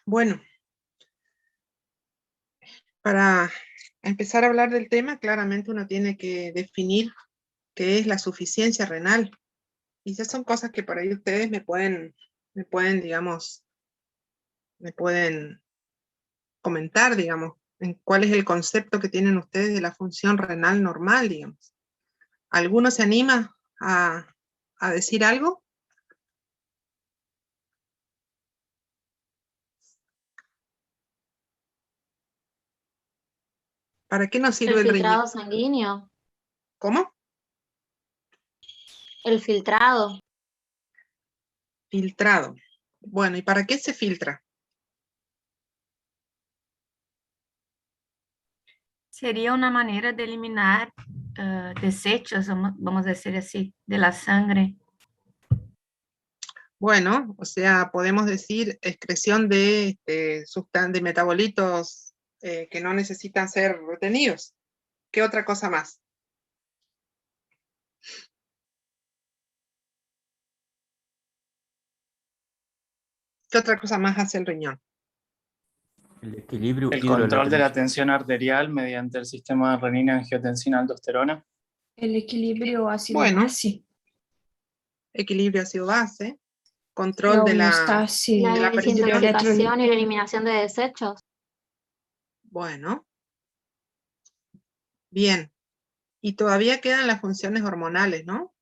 Bueno, para empezar a hablar del tema, claramente uno tiene que definir qué es la suficiencia renal. Y esas son cosas que por ahí ustedes me pueden, digamos, me pueden comentar, digamos, en cuál es el concepto que tienen ustedes de la función renal normal, digamos. ¿Alguno se anima a decir algo? ¿Para qué nos sirve El el riñón? filtrado sanguíneo. ¿Cómo? El filtrado. Filtrado. Bueno, ¿y para qué se filtra? Sería una manera de eliminar desechos, vamos a decir así, de la sangre. Bueno, o sea, podemos decir excreción de, de metabolitos que no necesitan ser retenidos. ¿Qué otra cosa más? ¿Qué otra cosa más hace el riñón? El equilibrio El control de la hidroelectrólico. tensión arterial mediante el sistema renina-angiotensina-aldosterona. El equilibrio Bueno. ácido-base. Equilibrio ácido-base, control de la homeostasis La presión. desintoxicación y la eliminación de desechos. Bueno. Bien. Y todavía quedan las funciones hormonales, ¿no?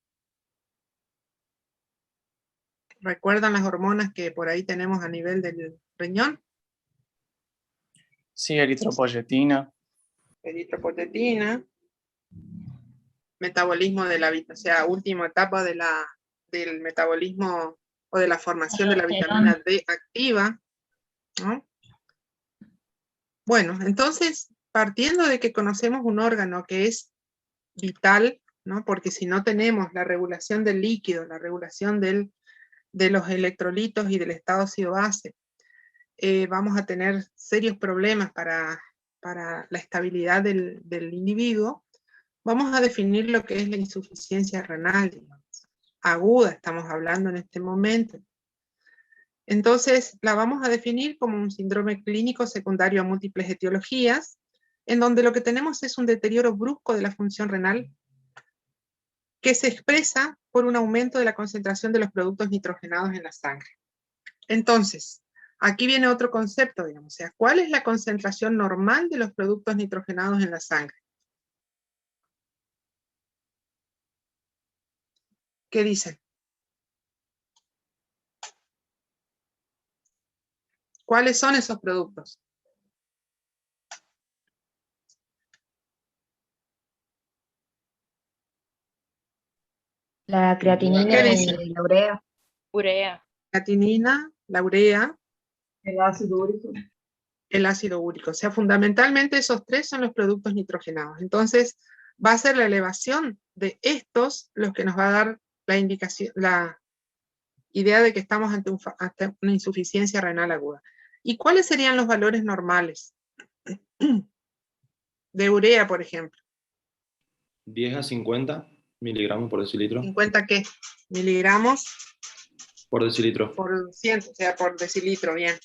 ¿Recuerdan las hormonas que por ahí tenemos a nivel del riñón? Sí, eritropoyetina. Eritropoyetina, metabolismo de la vitamina, o sea, última etapa de del metabolismo o de la formación de la vitamina D activa, ¿no? Bueno, entonces, partiendo de que conocemos un órgano que es vital, ¿no? Porque si no tenemos la regulación del líquido, la regulación de los electrolitos y del estado ácido-base, vamos a tener serios problemas para la estabilidad del individuo. Vamos a definir lo que es la insuficiencia renal, digamos. Aguda estamos hablando en este momento. Entonces, la vamos a definir como un síndrome clínico secundario a múltiples etiologías, en donde lo que tenemos es un deterioro brusco de la función renal que se expresa por un aumento de la concentración de los productos nitrogenados en la sangre. Entonces, aquí viene otro concepto, digamos, o sea, ¿cuál es la concentración normal de los productos nitrogenados en la sangre? ¿Qué dicen? ¿Cuáles son esos productos? La creatinina y la urea. Urea. Creatinina, la urea. El ácido úrico. El ácido úrico. O sea, fundamentalmente esos tres son los productos nitrogenados. Entonces, va a ser la elevación de estos los que nos va a dar la indicación, la idea de que estamos ante una insuficiencia renal aguda. ¿Y cuáles serían los valores normales? De urea, por ejemplo. 10 a 50 miligramos por decilitro. ¿50 qué? Miligramos por decilitro. Por 100, o sea, por decilitro, bien.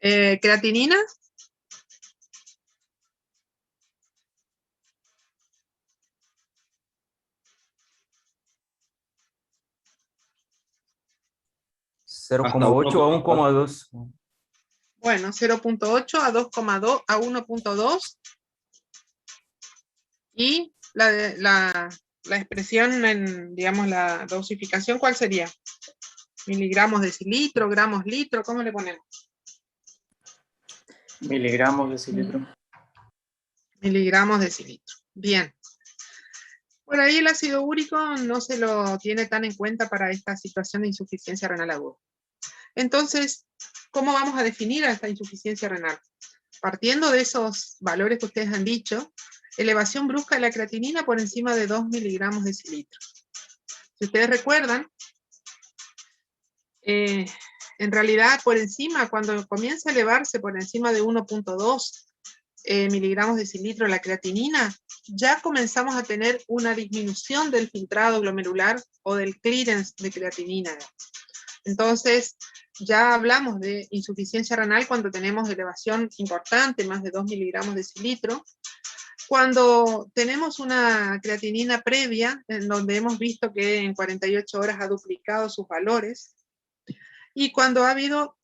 ¿Creatinina? (0,8 a 1,2). Bueno, 0,8 a 2,2 a 1,2. Y la expresión en, digamos, la dosificación, ¿cuál sería? Miligramos decilitro, gramos litro, ¿cómo le ponemos? Miligramos decilitro. Miligramos decilitro. Bien. Por ahí el ácido úrico no se lo tiene tan en cuenta para esta situación de insuficiencia renal aguda. Entonces, ¿cómo vamos a definir a esta insuficiencia renal? Partiendo de esos valores que ustedes han dicho, elevación brusca de la creatinina por encima de 2 miligramos decilitro. Si ustedes recuerdan, en realidad por encima, cuando comienza a elevarse por encima de 1,2 miligramos decilitro la creatinina, ya comenzamos a tener una disminución del filtrado glomerular o del clearance de creatinina. Entonces, ya hablamos de insuficiencia renal cuando tenemos elevación importante, más de 2 miligramos de decilitro. Cuando tenemos una creatinina previa, en donde hemos visto que en 48 horas ha duplicado sus valores, y cuando ha habido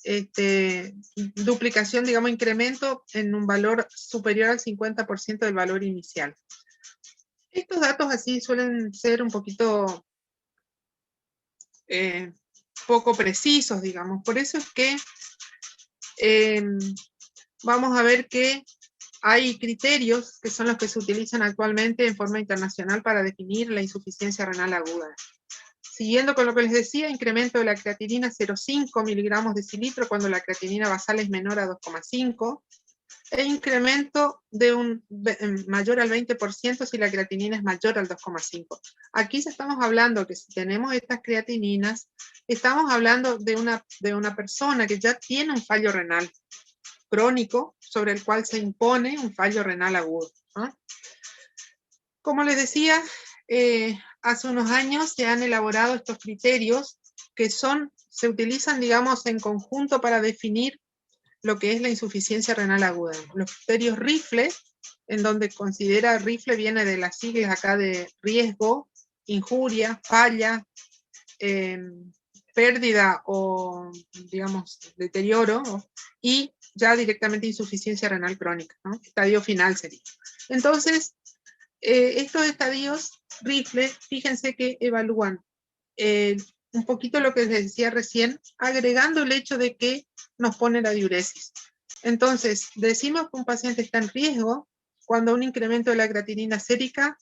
duplicación, digamos, incremento en un valor superior al 50% del valor inicial. Estos datos así suelen ser un poquito poco precisos, digamos. Por eso es que vamos a ver que hay criterios que son los que se utilizan actualmente en forma internacional para definir la insuficiencia renal aguda. Siguiendo con lo que les decía, incremento de la creatinina 0,5 miligramos de decilitro cuando la creatinina basal es menor a 2,5, e incremento de mayor al 20% si la creatinina es mayor al 2,5. Aquí ya estamos hablando que si tenemos estas creatininas, estamos hablando de una persona que ya tiene un fallo renal crónico sobre el cual se impone un fallo renal agudo, ¿no? Como les decía, hace unos años se han elaborado estos criterios que se utilizan, digamos, en conjunto para definir lo que es la insuficiencia renal aguda. Los criterios RIFLE, en donde considera, RIFLE viene de las siglas acá de riesgo, injuria, falla, pérdida o, digamos, deterioro, y ya directamente insuficiencia renal crónica, ¿no? Estadio final sería. Entonces, estos estadios RIFLE, fíjense que evalúan un poquito lo que les decía recién, agregando el hecho de que nos pone la diuresis. Entonces, decimos que un paciente está en riesgo cuando un incremento de la creatinina sérica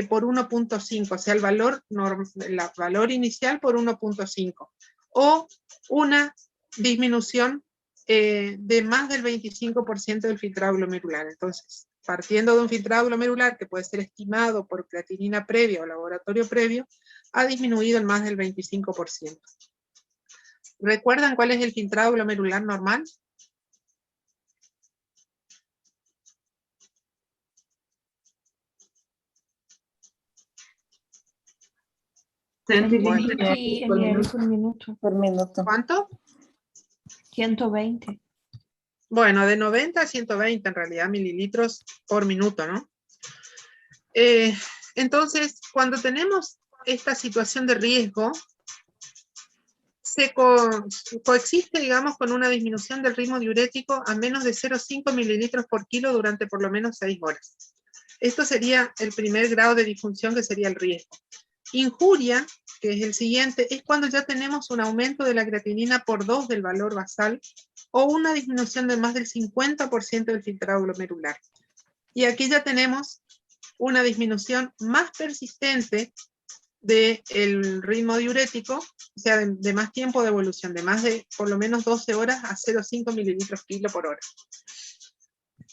por 1.5, o sea, el valor inicial por 1.5, o una disminución de más del 25% del filtrado glomerular. Entonces, partiendo de un filtrado glomerular que puede ser estimado por creatinina previa o laboratorio previo, ha disminuido en más del 25%. ¿Recuerdan cuál es el filtrado glomerular normal? Bueno. 120 ml por minuto. ¿Cuánto? 120. Bueno, de 90 a 120 en realidad mililitros por minuto, ¿no? Entonces, cuando tenemos esta situación de riesgo, se coexiste, digamos, con una disminución del ritmo diurético a menos de 0,5 mililitros por kilo durante por lo menos 6 horas. Esto sería el primer grado de disfunción, que sería el riesgo. Injuria, que es el siguiente, es cuando ya tenemos un aumento de la creatinina por 2 del valor basal o una disminución de más del 50% del filtrado glomerular. Y aquí ya tenemos una disminución más persistente del ritmo diurético, o sea, de más tiempo de evolución, de más de por lo menos 12 horas a 0,5 mililitros kilo por hora.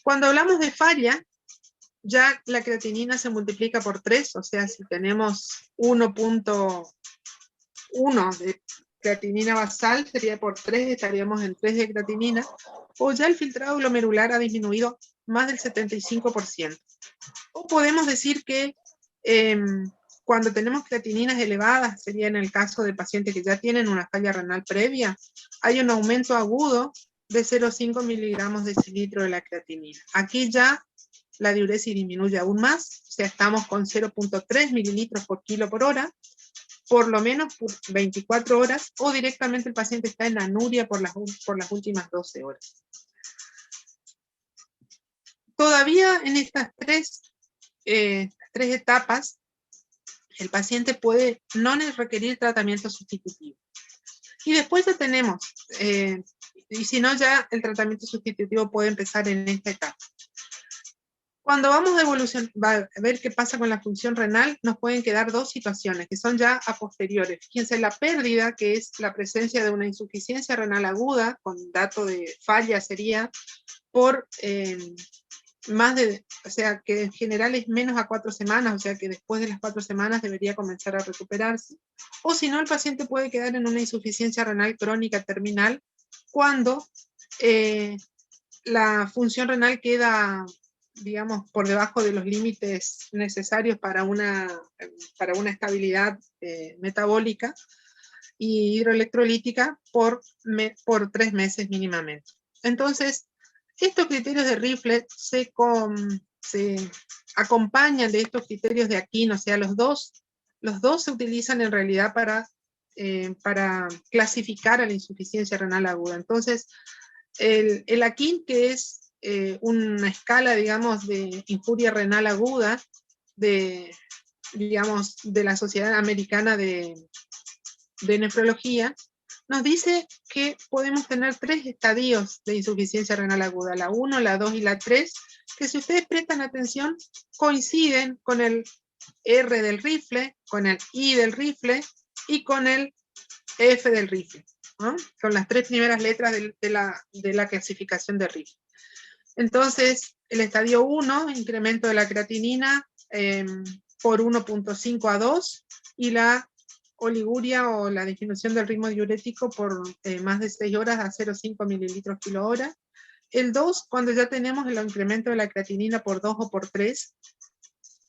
Cuando hablamos de falla, ya la creatinina se multiplica por 3, o sea, si tenemos 1.1 de creatinina basal, sería por 3, estaríamos en 3 de creatinina, o ya el filtrado glomerular ha disminuido más del 75%. O podemos decir que cuando tenemos creatininas elevadas, sería en el caso de pacientes que ya tienen una falla renal previa, hay un aumento agudo de 0,5 miligramos de decilitro de la creatinina. Aquí ya la diuresis disminuye aún más, o sea, estamos con 0,3 mililitros por kilo por hora, por lo menos por 24 horas, o directamente el paciente está en anuria por las últimas 12 horas. Todavía en estas tres etapas, el paciente puede no requerir tratamiento sustitutivo. Y después ya tenemos, y si no, ya el tratamiento sustitutivo puede empezar en esta etapa. Cuando vamos a ver qué pasa con la función renal, nos pueden quedar dos situaciones, que son ya a posteriores. Fíjense, la pérdida, que es la presencia de una insuficiencia renal aguda, con dato de falla sería por o sea, que en general es menos a 4 semanas, o sea que después de las 4 semanas debería comenzar a recuperarse. O si no, el paciente puede quedar en una insuficiencia renal crónica terminal cuando la función renal queda, digamos, por debajo de los límites necesarios para una estabilidad metabólica, hidroelectrolítica por 3 meses mínimamente. Entonces, estos criterios de Rifle se acompañan de estos criterios de Akin, o sea, los dos se utilizan en realidad para clasificar a la insuficiencia renal aguda. Entonces, el Akin, que es una escala, digamos, de injuria renal aguda de la Sociedad Americana de Nefrología, nos dice que podemos tener 3 estadios de insuficiencia renal aguda, la 1, la 2 y la 3, que si ustedes prestan atención, coinciden con el R del Rifle, con el I del Rifle y con el F del Rifle, ¿no? Son las 3 primeras letras de la clasificación de Rifle. Entonces, el estadio 1, incremento de la creatinina por 1.5 a 2, y la oliguria o la disminución del ritmo diurético por más de 6 horas a 0,5 mililitros kilo hora. El 2, cuando ya tenemos el incremento de la creatinina por 2 o por 3,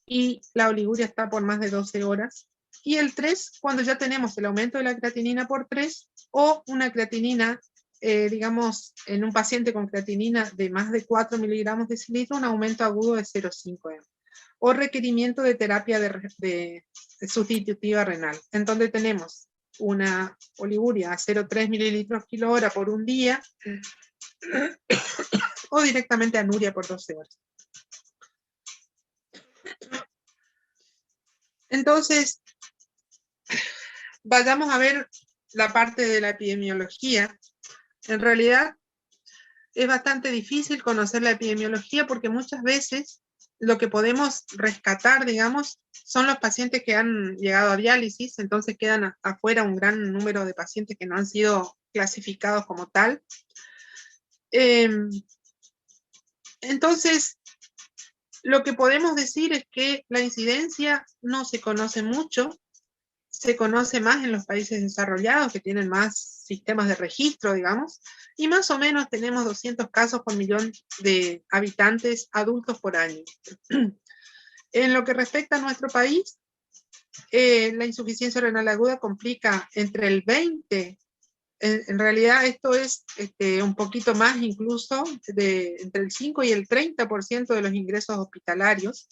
y la oliguria está por más de 12 horas. Y el 3, cuando ya tenemos el aumento de la creatinina por 3, o una creatinina, digamos, en un paciente con creatinina de más de 4 miligramos de decilitro, un aumento agudo de 0,5 m. O requerimiento de terapia de sustitutiva renal, en donde tenemos una oliguria a 0,3 mililitros kilo hora por un día, o directamente anuria por 12 horas. Entonces, vayamos a ver la parte de la epidemiología. En realidad, es bastante difícil conocer la epidemiología porque muchas veces lo que podemos rescatar, digamos, son los pacientes que han llegado a diálisis, entonces quedan afuera un gran número de pacientes que no han sido clasificados como tal. Entonces, lo que podemos decir es que la incidencia no se conoce mucho, se conoce más en los países desarrollados, que tienen más sistemas de registro, digamos, y más o menos tenemos 200 casos por millón de habitantes adultos por año. En lo que respecta a nuestro país, la insuficiencia renal aguda complica entre el 20%, en realidad esto es un poquito más incluso, entre el 5 y el 30% de los ingresos hospitalarios.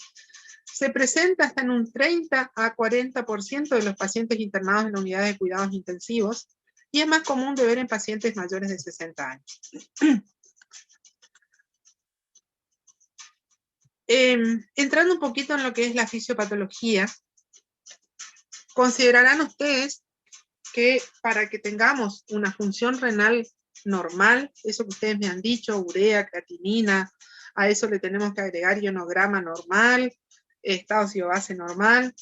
Se presenta hasta en un 30 a 40% de los pacientes internados en unidades de cuidados intensivos, y es más común de ver en pacientes mayores de 60 años. Entrando un poquito en lo que es la fisiopatología, considerarán ustedes que para que tengamos una función renal normal, eso que ustedes me han dicho, urea, creatinina, a eso le tenemos que agregar ionograma normal, estado ácido-base normal,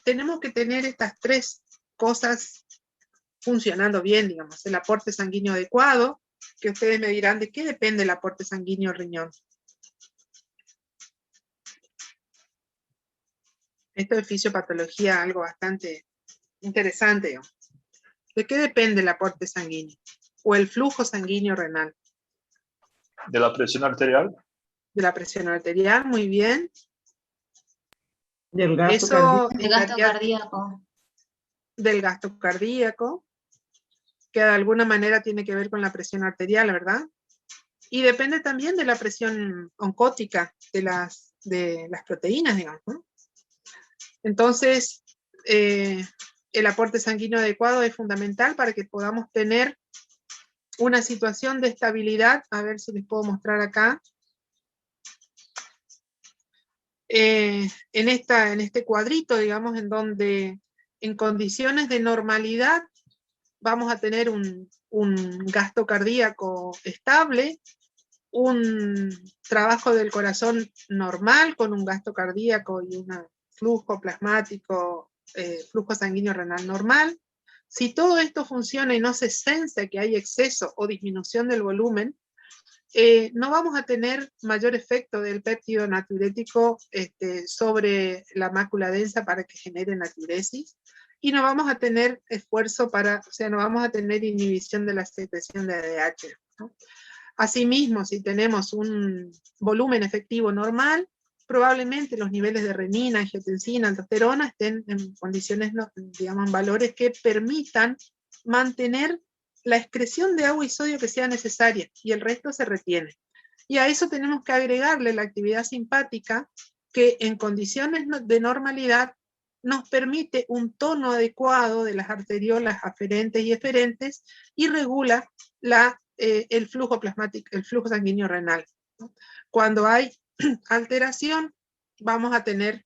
tenemos que tener estas 3 cosas funcionando bien, digamos, el aporte sanguíneo adecuado, que ustedes me dirán de qué depende el aporte sanguíneo riñón. Esto es fisiopatología, algo bastante interesante, digamos. ¿De qué depende el aporte sanguíneo? O el flujo sanguíneo renal. De la presión arterial. De la presión arterial, muy bien. Del gasto Eso cardíaco. El gasto cardíaco. Del gasto cardíaco, que de alguna manera tiene que ver con la presión arterial, ¿verdad? Y depende también de la presión oncótica, de las proteínas, digamos, ¿no? Entonces, el aporte sanguíneo adecuado es fundamental para que podamos tener una situación de estabilidad. A ver si les puedo mostrar acá. En este cuadrito, digamos, en donde en condiciones de normalidad vamos a tener un gasto cardíaco estable, un trabajo del corazón normal con un gasto cardíaco y un flujo plasmático, flujo sanguíneo renal normal. Si todo esto funciona y no se sensa que hay exceso o disminución del volumen, no vamos a tener mayor efecto del péptido natriurético sobre la mácula densa para que genere natriuresis, y no vamos a tener esfuerzo no vamos a tener inhibición de la secreción de ADH, ¿no? Asimismo, si tenemos un volumen efectivo normal, probablemente los niveles de renina, angiotensina, aldosterona estén en condiciones, digamos, en valores que permitan mantener la excreción de agua y sodio que sea necesaria, y el resto se retiene. Y a eso tenemos que agregarle la actividad simpática, que en condiciones de normalidad nos permite un tono adecuado de las arteriolas aferentes y eferentes y regula el flujo plasmático, el flujo sanguíneo renal. Cuando hay alteración, vamos a tener,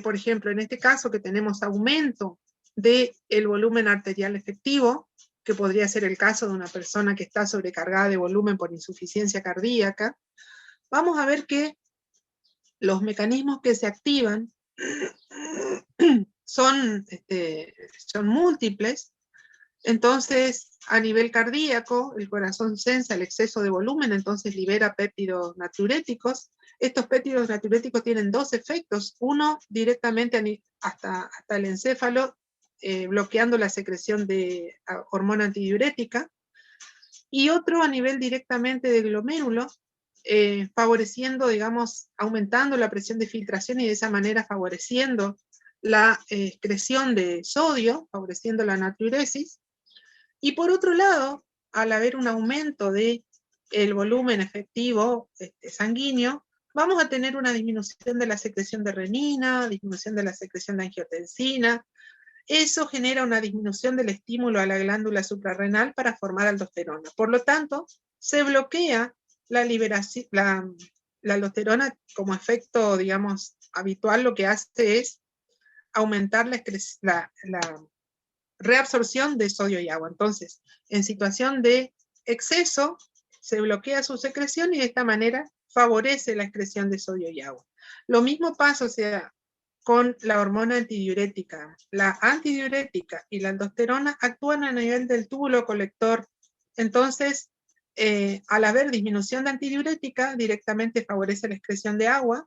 por ejemplo, en este caso que tenemos aumento del volumen arterial efectivo, que podría ser el caso de una persona que está sobrecargada de volumen por insuficiencia cardíaca, vamos a ver que los mecanismos que se activan son múltiples. Entonces, a nivel cardíaco, el corazón sensa el exceso de volumen, entonces libera péptidos natriuréticos. Estos péptidos natriuréticos tienen dos efectos. Uno, directamente hasta el encéfalo, bloqueando la secreción de hormona antidiurética. Y otro a nivel directamente del glomérulo, favoreciendo, digamos, aumentando la presión de filtración y de esa manera favoreciendo la excreción de sodio, favoreciendo la natriuresis. Y por otro lado, al haber un aumento del volumen efectivo sanguíneo, vamos a tener una disminución de la secreción de renina, disminución de la secreción de angiotensina. Eso genera una disminución del estímulo a la glándula suprarrenal para formar aldosterona. Por lo tanto, se bloquea la liberación, la aldosterona como efecto, digamos, habitual, lo que hace es aumentar la reabsorción de sodio y agua. Entonces, en situación de exceso, se bloquea su secreción y de esta manera favorece la excreción de sodio y agua. Lo mismo pasa, o sea, con la hormona antidiurética. La antidiurética y la aldosterona actúan a nivel del túbulo colector. Entonces, al haber disminución de antidiurética, directamente favorece la excreción de agua,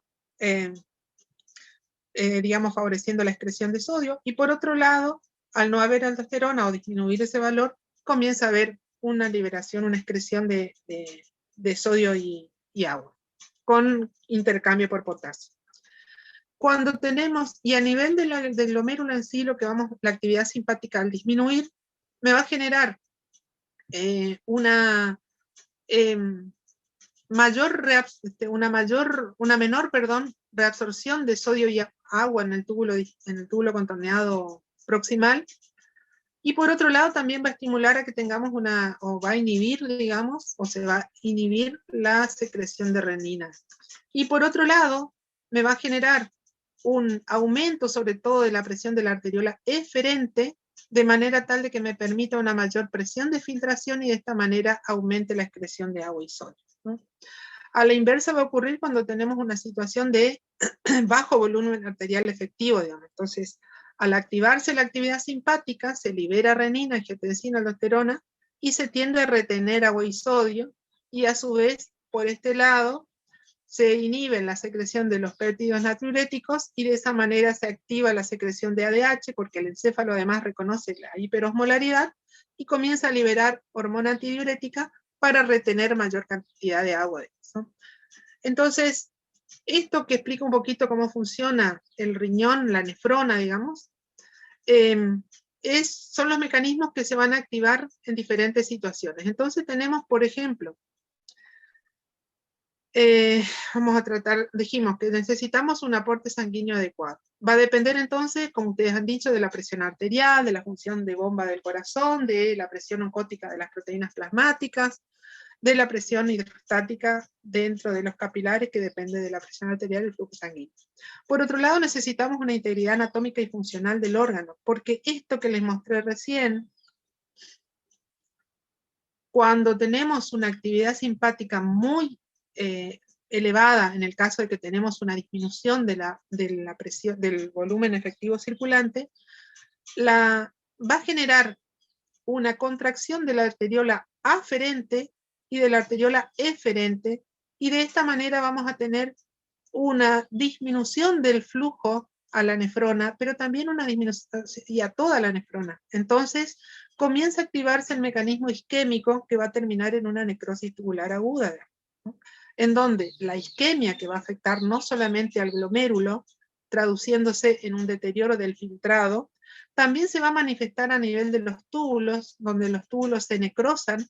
digamos, favoreciendo la excreción de sodio. Y por otro lado, al no haber aldosterona o disminuir ese valor, comienza a haber una liberación, una excreción de sodio y agua, con intercambio por potasio. Cuando tenemos, y a nivel del glomérulo en sí, la actividad simpática al disminuir, me va a generar una menor reabsorción de sodio y agua en el túbulo contorneado proximal. Y por otro lado también va a estimular a que tengamos o va a inhibir, digamos, o se va a inhibir la secreción de renina. Y por otro lado, me va a generar un aumento sobre todo de la presión de la arteriola eferente, de manera tal de que me permita una mayor presión de filtración y de esta manera aumente la excreción de agua y sodio, ¿no? A la inversa va a ocurrir cuando tenemos una situación de bajo volumen arterial efectivo, digamos. Entonces, al activarse la actividad simpática, se libera renina, angiotensina, aldosterona, y se tiende a retener agua y sodio, y a su vez, por este lado, se inhibe la secreción de los péptidos natriuréticos, y de esa manera se activa la secreción de ADH, porque el encéfalo además reconoce la hiperosmolaridad, y comienza a liberar hormona antidiurética para retener mayor cantidad de agua. Entonces, esto que explica un poquito cómo funciona el riñón, la nefrona, digamos, son los mecanismos que se van a activar en diferentes situaciones. Entonces tenemos, por ejemplo, vamos a tratar, dijimos que necesitamos un aporte sanguíneo adecuado. Va a depender entonces, como ustedes han dicho, de la presión arterial, de la función de bomba del corazón, de la presión oncótica de las proteínas plasmáticas, de la presión hidrostática dentro de los capilares, que depende de la presión arterial y el flujo sanguíneo. Por otro lado, necesitamos una integridad anatómica y funcional del órgano, porque esto que les mostré recién, cuando tenemos una actividad simpática muy elevada, en el caso de que tenemos una disminución de la presión, del volumen efectivo circulante, va a generar una contracción de la arteriola aferente y de la arteriola eferente, y de esta manera vamos a tener una disminución del flujo a la nefrona, pero también una disminución y a toda la nefrona. Entonces comienza a activarse el mecanismo isquémico, que va a terminar en una necrosis tubular aguda, ¿no? en donde la isquemia, que va a afectar no solamente al glomérulo, traduciéndose en un deterioro del filtrado, también se va a manifestar a nivel de los túbulos, donde los túbulos se necrosan,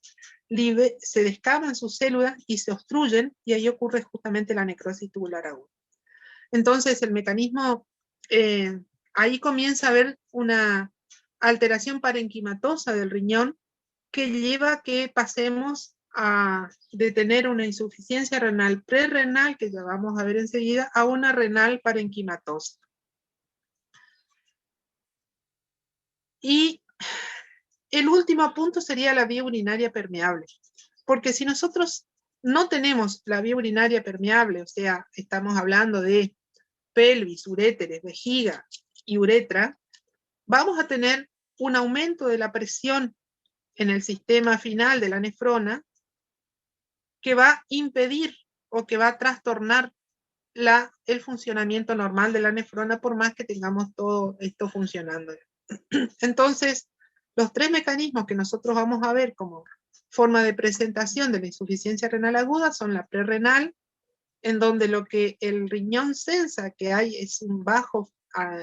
se descavan sus células y se obstruyen, y ahí ocurre justamente la necrosis tubular aguda. Entonces el mecanismo, ahí comienza a haber una alteración parenquimatosa del riñón que lleva a que pasemos de tener una insuficiencia renal prerrenal, que ya vamos a ver enseguida, a una renal parenquimatosa. Y el último punto sería la vía urinaria permeable, porque si nosotros no tenemos la vía urinaria permeable, o sea, estamos hablando de pelvis, uréteres, vejiga y uretra, vamos a tener un aumento de la presión en el sistema final de la nefrona que va a impedir o que va a trastornar el funcionamiento normal de la nefrona, por más que tengamos todo esto funcionando. Entonces, los tres mecanismos que nosotros vamos a ver como forma de presentación de la insuficiencia renal aguda son la prerrenal, en donde lo que el riñón sensa que hay es un bajo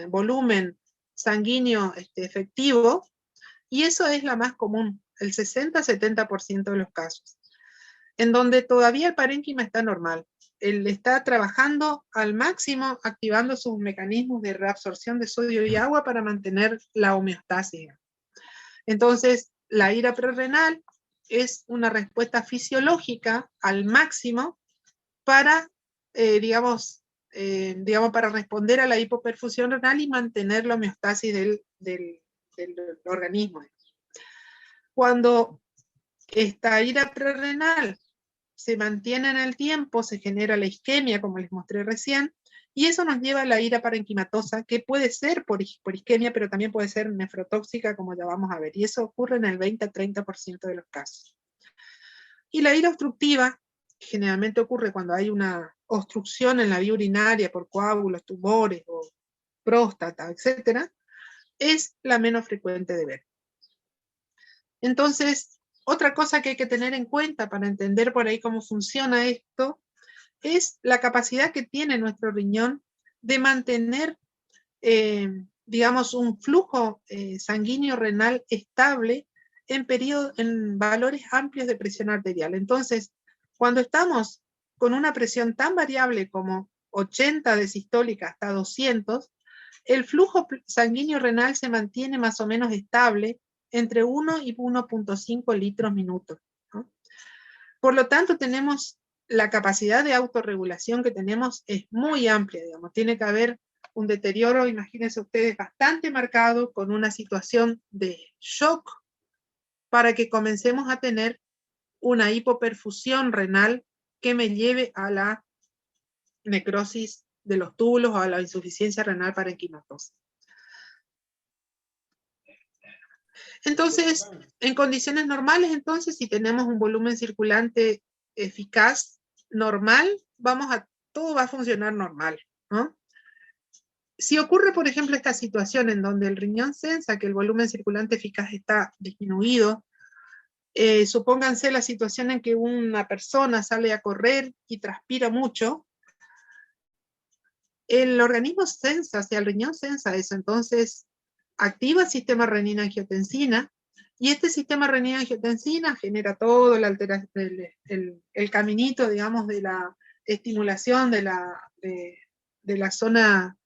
volumen sanguíneo efectivo, y eso es la más común, el 60-70% de los casos, en donde todavía el parénquima está normal. Él está trabajando al máximo, activando sus mecanismos de reabsorción de sodio y agua para mantener la homeostasis. Entonces, la ira prerrenal es una respuesta fisiológica al máximo para, para responder a la hipoperfusión renal y mantener la homeostasis del organismo. Cuando esta ira prerrenal se mantiene en el tiempo, se genera la isquemia, como les mostré recién, y eso nos lleva a la ira parenquimatosa, que puede ser por isquemia, pero también puede ser nefrotóxica, como ya vamos a ver, y eso ocurre en el 20-30% de los casos. Y la ira obstructiva, que generalmente ocurre cuando hay una obstrucción en la vía urinaria por coágulos, tumores o próstata, etc., es la menos frecuente de ver. Entonces, otra cosa que hay que tener en cuenta para entender por ahí cómo funciona esto es la capacidad que tiene nuestro riñón de mantener, un flujo sanguíneo renal estable en valores amplios de presión arterial. Entonces, cuando estamos con una presión tan variable como 80 de sistólica hasta 200, el flujo sanguíneo renal se mantiene más o menos estable entre 1 y 1.5 litros minuto, ¿no? Por lo tanto, tenemos la capacidad de autorregulación que tenemos es muy amplia, digamos. Tiene que haber un deterioro, imagínense ustedes, bastante marcado, con una situación de shock, para que comencemos a tener una hipoperfusión renal que me lleve a la necrosis de los túbulos o a la insuficiencia renal parenquimatosa. Entonces, en condiciones normales, entonces, si tenemos un volumen circulante eficaz, normal, todo va a funcionar normal, ¿no? Si ocurre, por ejemplo, esta situación en donde el riñón sensa que el volumen circulante eficaz está disminuido, supónganse la situación en que una persona sale a correr y transpira mucho, el organismo sensa, o sea, el riñón sensa eso, entonces activa el sistema renina-angiotensina, y este sistema renina-angiotensina genera todo el caminito, digamos, de la estimulación de la zona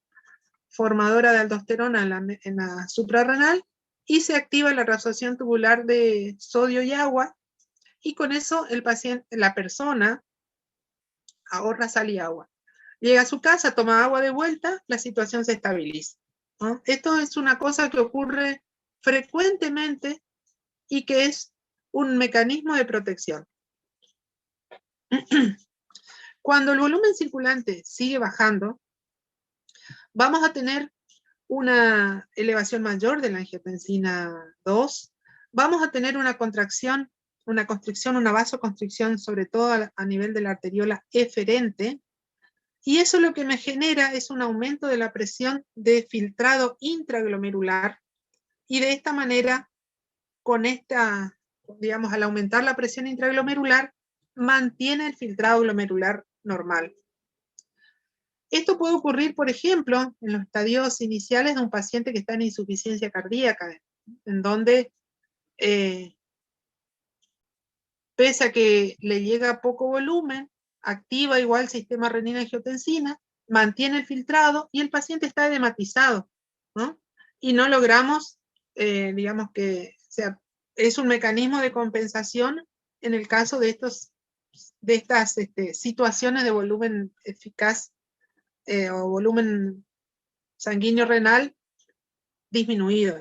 formadora de aldosterona en la suprarrenal, y se activa la reabsorción tubular de sodio y agua, y con eso la persona ahorra sal y agua. Llega a su casa, toma agua de vuelta, la situación se estabiliza, ¿no? Esto es una cosa que ocurre frecuentemente y que es un mecanismo de protección. Cuando el volumen circulante sigue bajando, vamos a tener una elevación mayor de la angiotensina 2, vamos a tener una contracción, una constricción, una vasoconstricción, sobre todo a nivel de la arteriola eferente, y eso lo que me genera es un aumento de la presión de filtrado intraglomerular, y de esta manera, al aumentar la presión intraglomerular, mantiene el filtrado glomerular normal. Esto puede ocurrir, por ejemplo, en los estadios iniciales de un paciente que está en insuficiencia cardíaca, en donde pese a que le llega poco volumen, activa igual el sistema renina-angiotensina, mantiene el filtrado y el paciente está edematizado, ¿no? Y no logramos, digamos que, o sea, es un mecanismo de compensación en el caso de estas situaciones de volumen eficaz o volumen sanguíneo renal disminuido.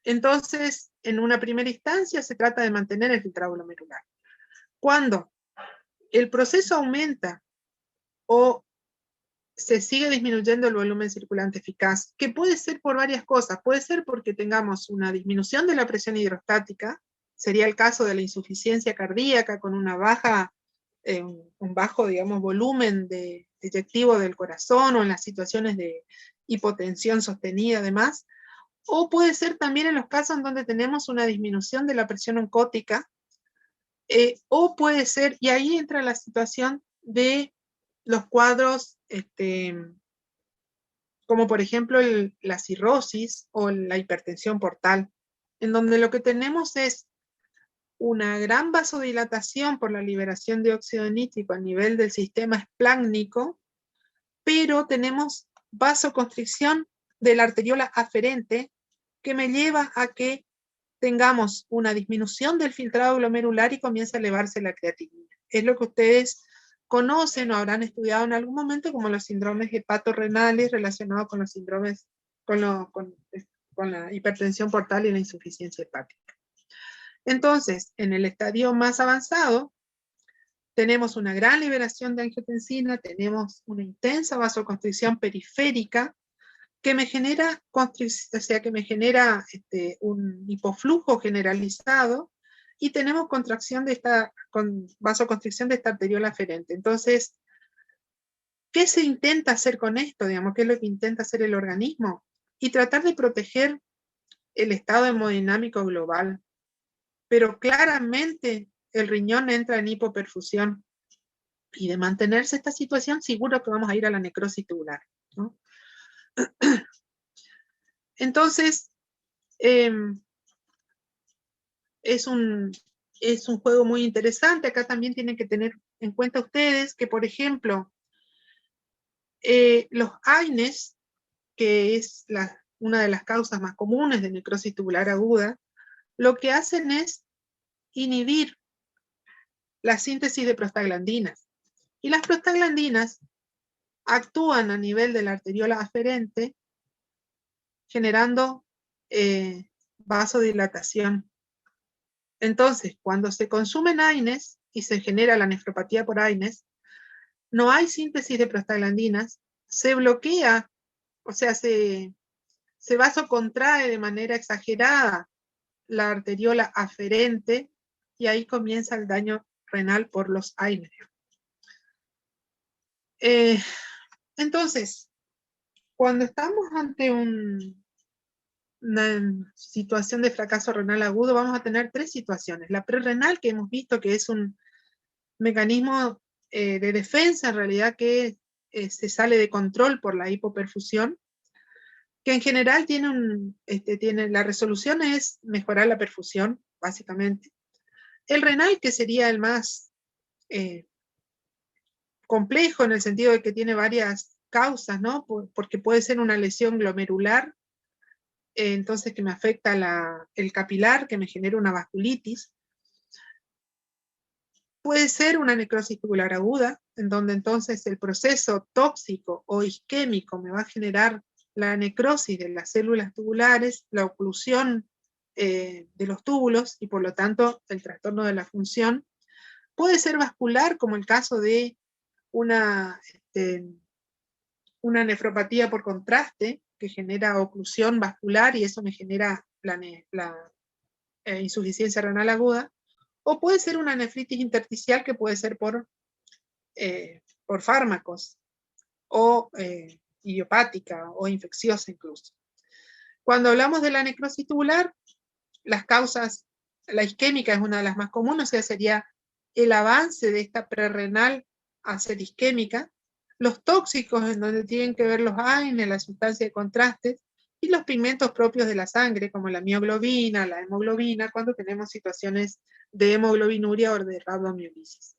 Entonces, en una primera instancia se trata de mantener el filtrado glomerular. Cuando el proceso aumenta o se sigue disminuyendo el volumen circulante eficaz, que puede ser por varias cosas, puede ser porque tengamos una disminución de la presión hidrostática, sería el caso de la insuficiencia cardíaca con una baja, un bajo, digamos, volumen eyectivo del corazón, o en las situaciones de hipotensión sostenida además, o puede ser también en los casos en donde tenemos una disminución de la presión oncótica, o puede ser, y ahí entra la situación de los cuadros, como por ejemplo la cirrosis o la hipertensión portal, en donde lo que tenemos es una gran vasodilatación por la liberación de óxido nítrico a nivel del sistema espláncnico, pero tenemos vasoconstricción de la arteriola aferente, que me lleva a que tengamos una disminución del filtrado glomerular y comienza a elevarse la creatinina. Es lo que ustedes conocen o habrán estudiado en algún momento como los síndromes hepatorrenales relacionados con los síndromes, con la hipertensión portal y la insuficiencia hepática. Entonces, en el estadio más avanzado, tenemos una gran liberación de angiotensina, tenemos una intensa vasoconstricción periférica, que me genera, un hipoflujo generalizado, y tenemos contracción vasoconstricción de esta arteriola aferente. Entonces, ¿qué se intenta hacer con esto? Digamos, ¿qué es lo que intenta hacer el organismo? Y tratar de proteger el estado hemodinámico global. Pero claramente el riñón entra en hipoperfusión, y de mantenerse esta situación, seguro que vamos a ir a la necrosis tubular, ¿no? Entonces, es un juego muy interesante. Acá también tienen que tener en cuenta ustedes que, por ejemplo, los AINES, que es una de las causas más comunes de necrosis tubular aguda, lo que hacen es inhibir la síntesis de prostaglandinas. Y las prostaglandinas actúan a nivel de la arteriola aferente, generando vasodilatación. Entonces, cuando se consumen AINES y se genera la nefropatía por AINES, no hay síntesis de prostaglandinas, se bloquea, o sea, se vasocontrae de manera exagerada la arteriola aferente, y ahí comienza el daño renal por los AINES. Entonces, cuando estamos ante una situación de fracaso renal agudo, vamos a tener tres situaciones. La prerrenal, que hemos visto que es un mecanismo de defensa, en realidad, que se sale de control por la hipoperfusión, que en general la resolución es mejorar la perfusión, básicamente. El renal, que sería el más complejo, en el sentido de que tiene varias causas, ¿no? Porque puede ser una lesión glomerular, entonces que me afecta el capilar, que me genera una vasculitis. Puede ser una necrosis tubular aguda, en donde entonces el proceso tóxico o isquémico me va a generar la necrosis de las células tubulares, la oclusión de los túbulos, y por lo tanto el trastorno de la función. Puede ser vascular, como el caso de una nefropatía por contraste, que genera oclusión vascular, y eso me genera la insuficiencia renal aguda. O puede ser una nefritis intersticial, que puede ser por fármacos, o idiopática, o infecciosa incluso. Cuando hablamos de la necrosis tubular, las causas, la isquémica es una de las más comunes, o sea, sería el avance de esta prerrenal a ser isquémica, los tóxicos en donde tienen que ver los AINES, la sustancia de contrastes, y los pigmentos propios de la sangre, como la mioglobina, la hemoglobina, cuando tenemos situaciones de hemoglobinuria o de rabdomiolisis.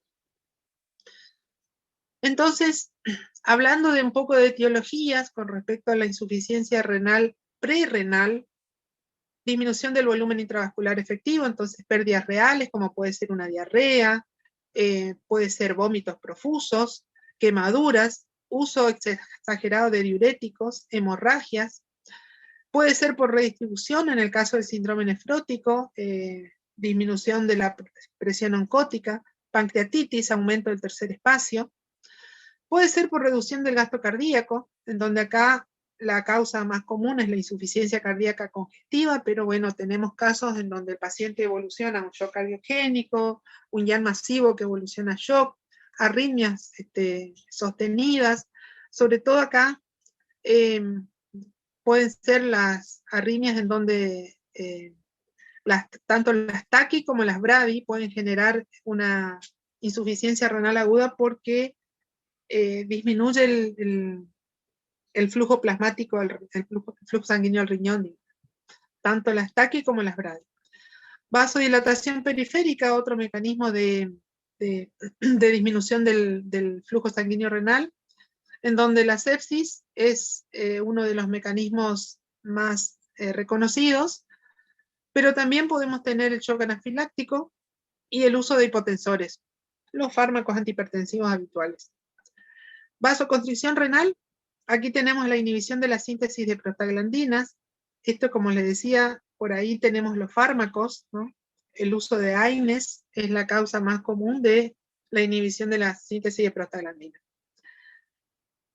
Entonces, hablando de un poco de etiologías con respecto a la insuficiencia renal prerrenal, disminución del volumen intravascular efectivo, entonces pérdidas reales, como puede ser una diarrea, puede ser vómitos profusos, quemaduras, uso exagerado de diuréticos, hemorragias, puede ser por redistribución en el caso del síndrome nefrótico, disminución de la presión oncótica, pancreatitis, aumento del tercer espacio, puede ser por reducción del gasto cardíaco, en donde acá la causa más común es la insuficiencia cardíaca congestiva, pero bueno, tenemos casos en donde el paciente evoluciona a un shock cardiogénico, un YAN masivo que evoluciona a shock, arritmias sostenidas, sobre todo acá pueden ser las arritmias en donde tanto las TACI como las BRADI pueden generar una insuficiencia renal aguda porque disminuye el flujo plasmático, el flujo sanguíneo al riñón, tanto las TACI como las BRADI. Vasodilatación periférica, otro mecanismo de disminución del flujo sanguíneo renal, en donde la sepsis es uno de los mecanismos más reconocidos, pero también podemos tener el shock anafiláctico y el uso de hipotensores, los fármacos antihipertensivos habituales. Vasoconstricción renal, aquí tenemos la inhibición de la síntesis de prostaglandinas. Esto, como les decía, por ahí tenemos los fármacos, ¿no? El uso de AINES es la causa más común de la inhibición de la síntesis de prostaglandinas.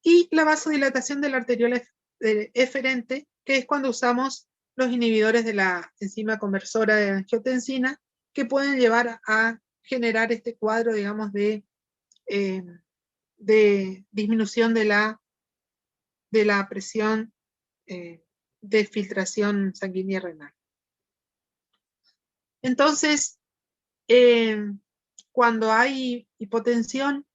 Y la vasodilatación de la arteriola eferente, que es cuando usamos los inhibidores de la enzima conversora de angiotensina, que pueden llevar a generar este cuadro, digamos, de disminución de la presión de filtración sanguínea renal. Entonces, cuando hay hipotensión,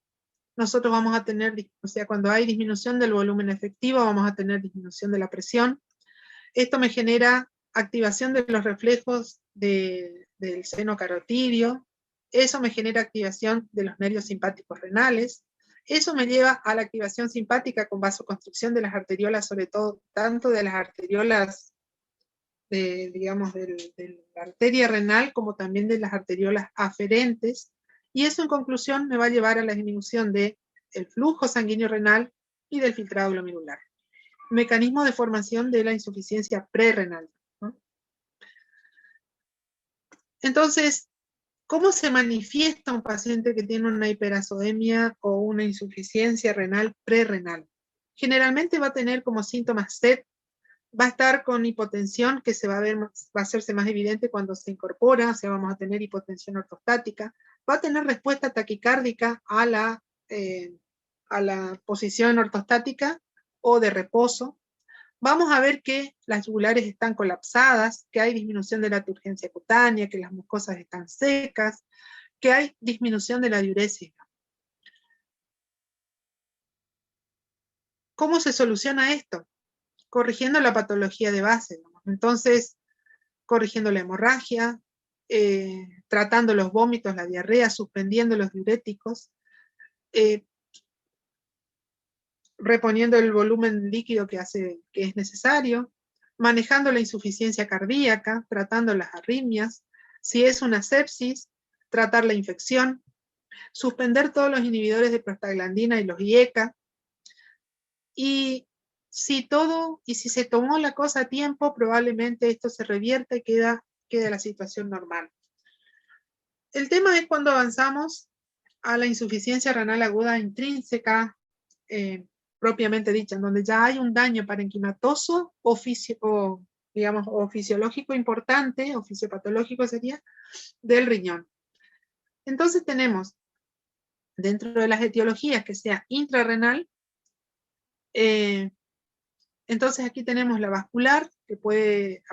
nosotros vamos a tener, o sea, cuando hay disminución del volumen efectivo, vamos a tener disminución de la presión. Esto me genera activación de los reflejos del seno carotidio, eso me genera activación de los nervios simpáticos renales, eso me lleva a la activación simpática con vasoconstricción de las arteriolas, sobre todo, tanto de las arteriolas, digamos, de la arteria renal, como también de las arteriolas aferentes, y eso en conclusión me va a llevar a la disminución del flujo sanguíneo renal y del filtrado glomerular. Mecanismo de formación de la insuficiencia prerrenal, ¿no? Entonces, ¿cómo se manifiesta un paciente que tiene una hiperazodemia o una insuficiencia renal prerrenal? Generalmente va a tener como síntomas sed, va a estar con hipotensión que va a hacerse más evidente cuando se incorpora, o sea, vamos a tener hipotensión ortostática, va a tener respuesta taquicárdica a la posición ortostática o de reposo. Vamos a ver que las yugulares están colapsadas, que hay disminución de la turgencia cutánea, que las mucosas están secas, que hay disminución de la diuresis. ¿Cómo se soluciona esto? Corrigiendo la patología de base, ¿no? Entonces, corrigiendo la hemorragia, tratando los vómitos, la diarrea, suspendiendo los diuréticos, reponiendo el volumen líquido que es necesario, manejando la insuficiencia cardíaca, tratando las arritmias, si es una sepsis, tratar la infección, suspender todos los inhibidores de prostaglandina y los IECA, y si se tomó la cosa a tiempo, probablemente esto se revierta y queda la situación normal. El tema es cuando avanzamos a la insuficiencia renal aguda intrínseca, propiamente dicha, en donde ya hay un daño parenquimatoso o fisiológico importante, o fisiopatológico sería, del riñón. Entonces tenemos, dentro de las etiologías, que sea intrarrenal, entonces aquí tenemos la vascular, que puede,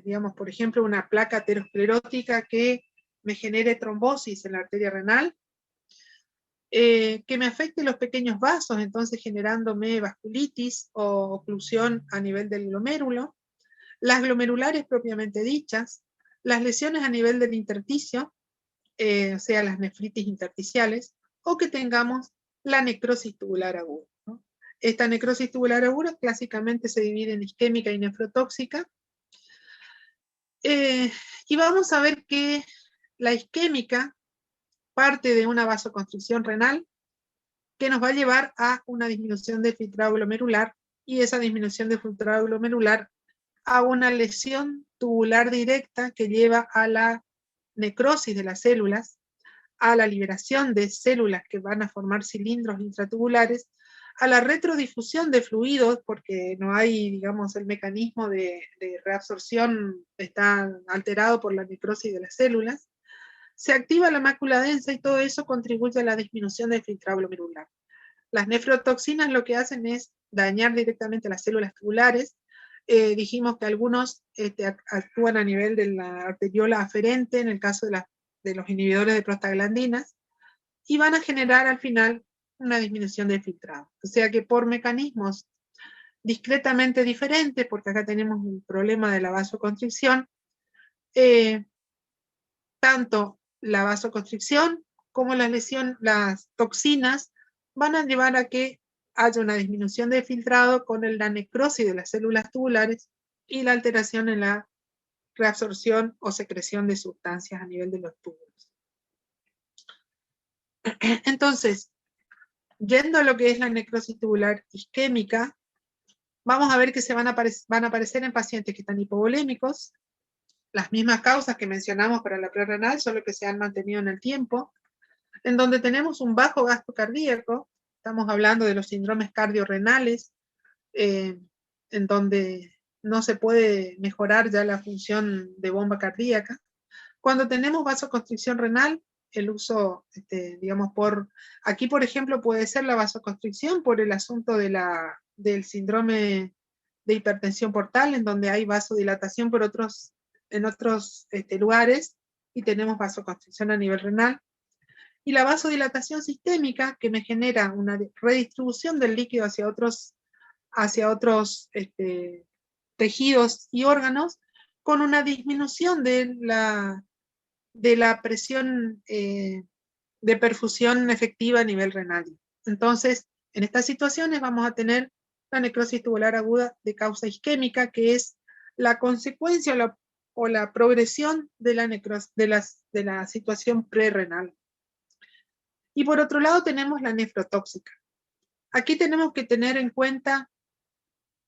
digamos, por ejemplo, una placa aterosclerótica que me genere trombosis en la arteria renal, que me afecte los pequeños vasos, entonces generándome vasculitis o oclusión a nivel del glomérulo, las glomerulares propiamente dichas, las lesiones a nivel del intersticio, o sea, las nefritis intersticiales, o que tengamos la necrosis tubular aguda, ¿no? Esta necrosis tubular aguda clásicamente se divide en isquémica y nefrotóxica, y vamos a ver que la isquémica parte de una vasoconstricción renal que nos va a llevar a una disminución del filtrado glomerular, y esa disminución del filtrado glomerular a una lesión tubular directa que lleva a la necrosis de las células, a la liberación de células que van a formar cilindros intratubulares, a la retrodifusión de fluidos, porque no hay, digamos, el mecanismo de reabsorción está alterado por la necrosis de las células, se activa la mácula densa y todo eso contribuye a la disminución del filtrado glomerular. Las nefrotoxinas lo que hacen es dañar directamente las células tubulares. Dijimos que algunos actúan a nivel de la arteriola aferente, en el caso de los inhibidores de prostaglandinas, y van a generar al final una disminución del filtrado. O sea que por mecanismos discretamente diferentes, porque acá tenemos un problema de la vasoconstricción, tanto la vasoconstricción como las toxinas van a llevar a que haya una disminución del filtrado con la necrosis de las células tubulares y la alteración en la reabsorción o secreción de sustancias a nivel de los túbulos. Entonces, yendo a lo que es la necrosis tubular isquémica, vamos a ver que van a aparecer en pacientes que están hipovolémicos, las mismas causas que mencionamos para la prerrenal, solo que se han mantenido en el tiempo, en donde tenemos un bajo gasto cardíaco, estamos hablando de los síndromes cardiorrenales, en donde no se puede mejorar ya la función de bomba cardíaca. Cuando tenemos vasoconstricción renal, el uso, digamos, aquí por ejemplo puede ser la vasoconstricción por el asunto del síndrome de hipertensión portal, en donde hay vasodilatación en otros lugares, y tenemos vasoconstricción a nivel renal. Y la vasodilatación sistémica, que me genera una redistribución del líquido hacia otros tejidos y órganos, con una disminución de la presión de perfusión efectiva a nivel renal. Entonces, en estas situaciones vamos a tener la necrosis tubular aguda de causa isquémica, que es la consecuencia o la progresión de la situación prerrenal. Y por otro lado tenemos la nefrotóxica. Aquí tenemos que tener en cuenta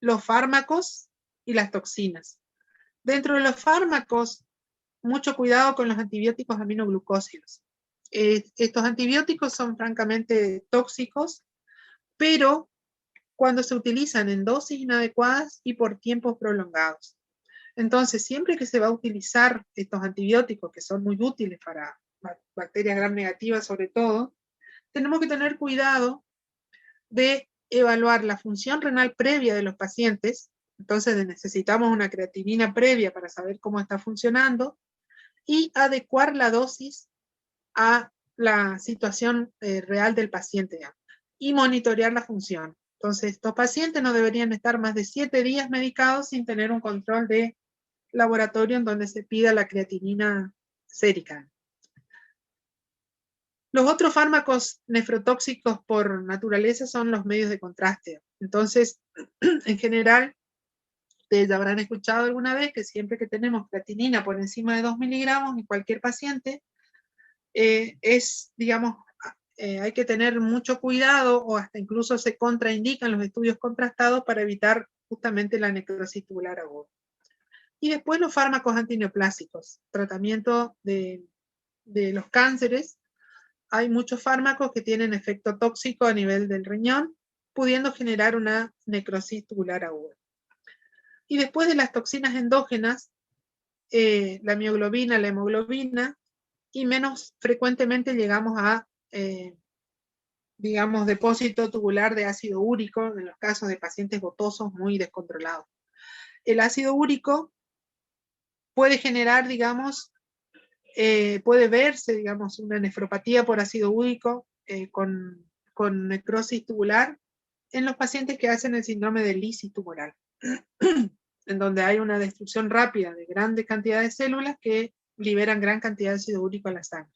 los fármacos y las toxinas. Dentro de los fármacos, mucho cuidado con los antibióticos aminoglucósidos. Estos antibióticos son francamente tóxicos, pero cuando se utilizan en dosis inadecuadas y por tiempos prolongados. Entonces, siempre que se va a utilizar estos antibióticos, que son muy útiles para bacterias gram negativas sobre todo, tenemos que tener cuidado de evaluar la función renal previa de los pacientes. Entonces necesitamos una creatinina previa para saber cómo está funcionando, y adecuar la dosis a la situación real del paciente, digamos, y monitorear la función. Entonces, estos pacientes no deberían estar más de 7 días medicados sin tener un control de laboratorio en donde se pida la creatinina sérica. Los otros fármacos nefrotóxicos por naturaleza son los medios de contraste. Entonces, en general, ustedes ya habrán escuchado alguna vez que siempre que tenemos creatinina por encima de 2 miligramos en cualquier paciente, digamos, hay que tener mucho cuidado, o hasta incluso se contraindican los estudios contrastados para evitar justamente la necrosis tubular aguda. Y después los fármacos antineoplásicos, tratamiento de los cánceres. Hay muchos fármacos que tienen efecto tóxico a nivel del riñón, pudiendo generar una necrosis tubular aguda. Y después de las toxinas endógenas, la mioglobina, la hemoglobina, y menos frecuentemente llegamos a, digamos, depósito tubular de ácido úrico, en los casos de pacientes gotosos muy descontrolados. El ácido úrico puede generar, digamos, puede verse, digamos, una nefropatía por ácido úrico con necrosis tubular en los pacientes que hacen el síndrome de lisis tumoral, en donde hay una destrucción rápida de grandes cantidades de células que liberan gran cantidad de ácido úrico a la sangre.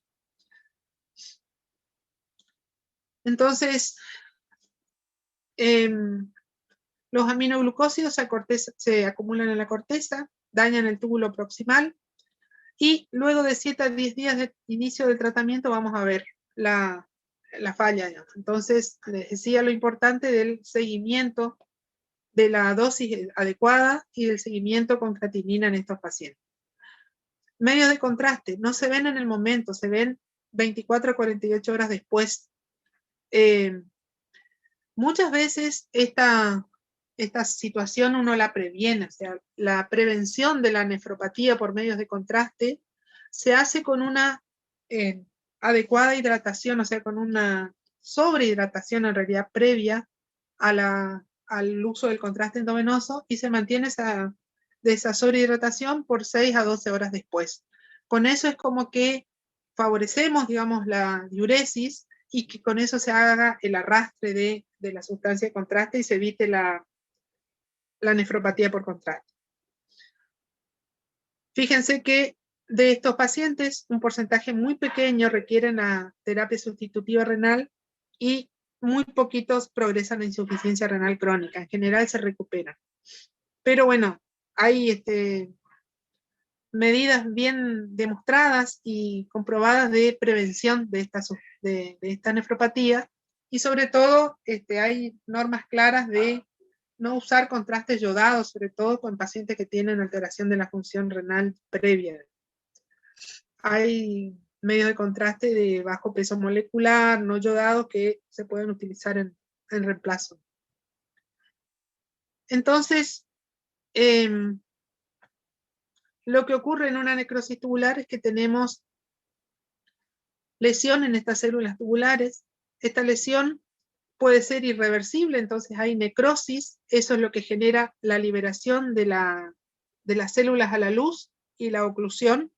Entonces, los aminoglucósidos se acumulan en la corteza, dañan el túbulo proximal, y luego de 7 a 10 días de inicio del tratamiento vamos a ver la falla. Entonces, les decía lo importante del seguimiento de la dosis adecuada y del seguimiento con creatinina en estos pacientes. Medios de contraste no se ven en el momento, se ven 24 a 48 horas después. Muchas veces esta situación uno la previene, o sea, la prevención de la nefropatía por medios de contraste se hace con una adecuada hidratación, o sea, con una sobrehidratación en realidad previa al uso del contraste endovenoso, y se mantiene esa sobrehidratación por 6 a 12 horas después. Con eso es como que favorecemos, digamos, la diuresis, y que con eso se haga el arrastre de la sustancia de contraste y se evite la nefropatía por contraste. Fíjense que de estos pacientes, un porcentaje muy pequeño requieren la terapia sustitutiva renal y muy poquitos progresan a insuficiencia renal crónica. En general se recuperan. Pero bueno, hay medidas bien demostradas y comprobadas de prevención de esta nefropatía, y sobre todo hay normas claras de no usar contrastes yodados, sobre todo con pacientes que tienen alteración de la función renal previa. Hay medios de contraste de bajo peso molecular, no yodados, que se pueden utilizar en reemplazo. Entonces, lo que ocurre en una necrosis tubular es que tenemos lesión en estas células tubulares. Esta lesión puede ser irreversible, entonces hay necrosis, eso es lo que genera la liberación de las células a la luz y la oclusión.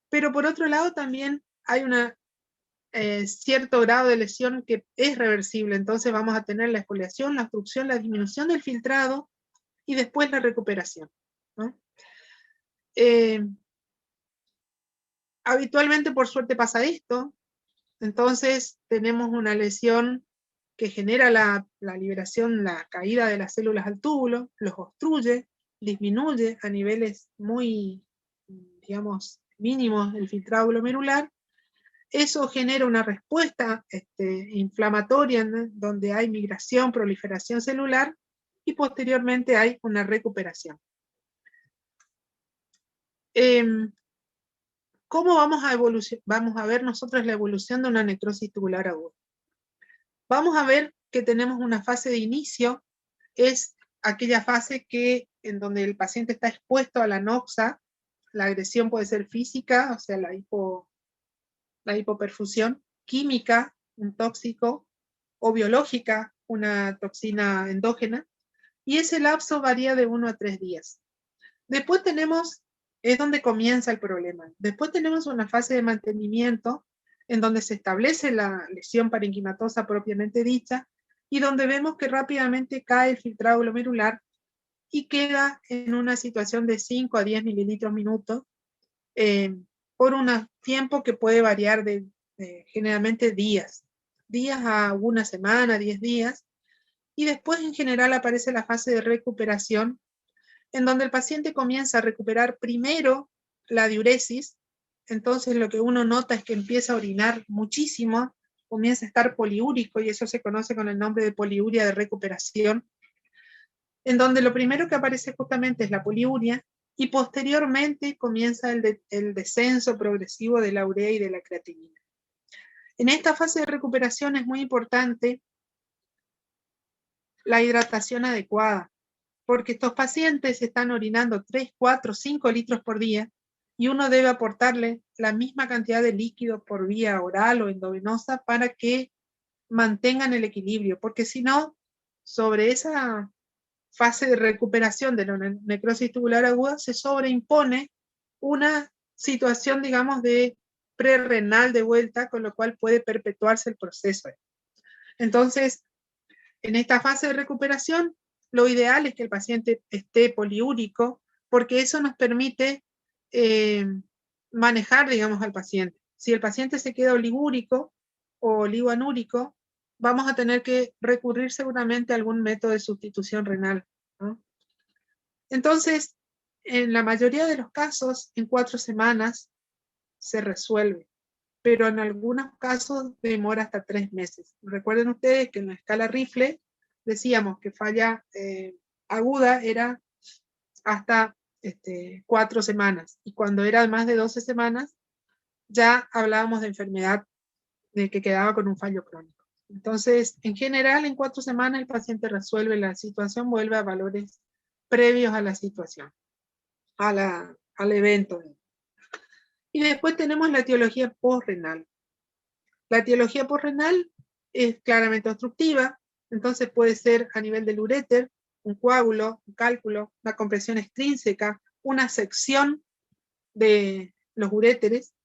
Pero por otro lado también hay cierto grado de lesión que es reversible, entonces vamos a tener la exfoliación, la obstrucción, la disminución del filtrado y después la recuperación, ¿no? Habitualmente, por suerte, pasa esto. Entonces tenemos una lesión que genera la liberación, la caída de las células al túbulo, los obstruye, disminuye a niveles muy, digamos, mínimos el filtrado glomerular. Eso genera una respuesta inflamatoria, ¿no?, donde hay migración, proliferación celular, y posteriormente hay una recuperación. ¿Cómo vamos a ver nosotros la evolución de una necrosis tubular aguda? Vamos a ver que tenemos una fase de inicio, es aquella fase en donde el paciente está expuesto a la noxa. La agresión puede ser física, o sea, la hipoperfusión, química, un tóxico, o biológica, una toxina endógena, y ese lapso varía de 1 a 3 días. Después es donde comienza el problema. Después tenemos una fase de mantenimiento, en donde se establece la lesión parenquimatosa propiamente dicha, y donde vemos que rápidamente cae el filtrado glomerular y queda en una situación de 5 a 10 mililitros minuto, por un tiempo que puede variar de generalmente días a una semana, 10 días, y después en general aparece la fase de recuperación, en donde el paciente comienza a recuperar primero la diuresis. Entonces lo que uno nota es que empieza a orinar muchísimo, comienza a estar poliúrico, y eso se conoce con el nombre de poliuria de recuperación, en donde lo primero que aparece justamente es la poliuria, y posteriormente comienza el descenso progresivo de la urea y de la creatinina. En esta fase de recuperación es muy importante la hidratación adecuada, porque estos pacientes están orinando 3, 4, 5 litros por día, y uno debe aportarle la misma cantidad de líquido por vía oral o endovenosa para que mantengan el equilibrio, porque si no, sobre esa fase de recuperación de la necrosis tubular aguda se sobreimpone una situación, digamos, de prerrenal de vuelta, con lo cual puede perpetuarse el proceso. Entonces, en esta fase de recuperación, lo ideal es que el paciente esté poliúrico, porque eso nos permite manejar, digamos, al paciente. Si el paciente se queda oligúrico o oligoanúrico, vamos a tener que recurrir seguramente a algún método de sustitución renal, ¿no? Entonces, en la mayoría de los casos, en 4 semanas se resuelve, pero en algunos casos demora hasta 3 meses. Recuerden ustedes que en la escala Rifle decíamos que falla aguda era hasta 4 semanas, y cuando era más de 12 semanas ya hablábamos de enfermedad de que quedaba con un fallo crónico. Entonces, en general, en 4 semanas el paciente resuelve la situación, vuelve a valores previos a la situación, al evento. Y después tenemos la etiología posrenal. La etiología posrenal es claramente obstructiva, entonces puede ser a nivel del uréter, un coágulo, un cálculo, una compresión extrínseca, una sección de los uréteres,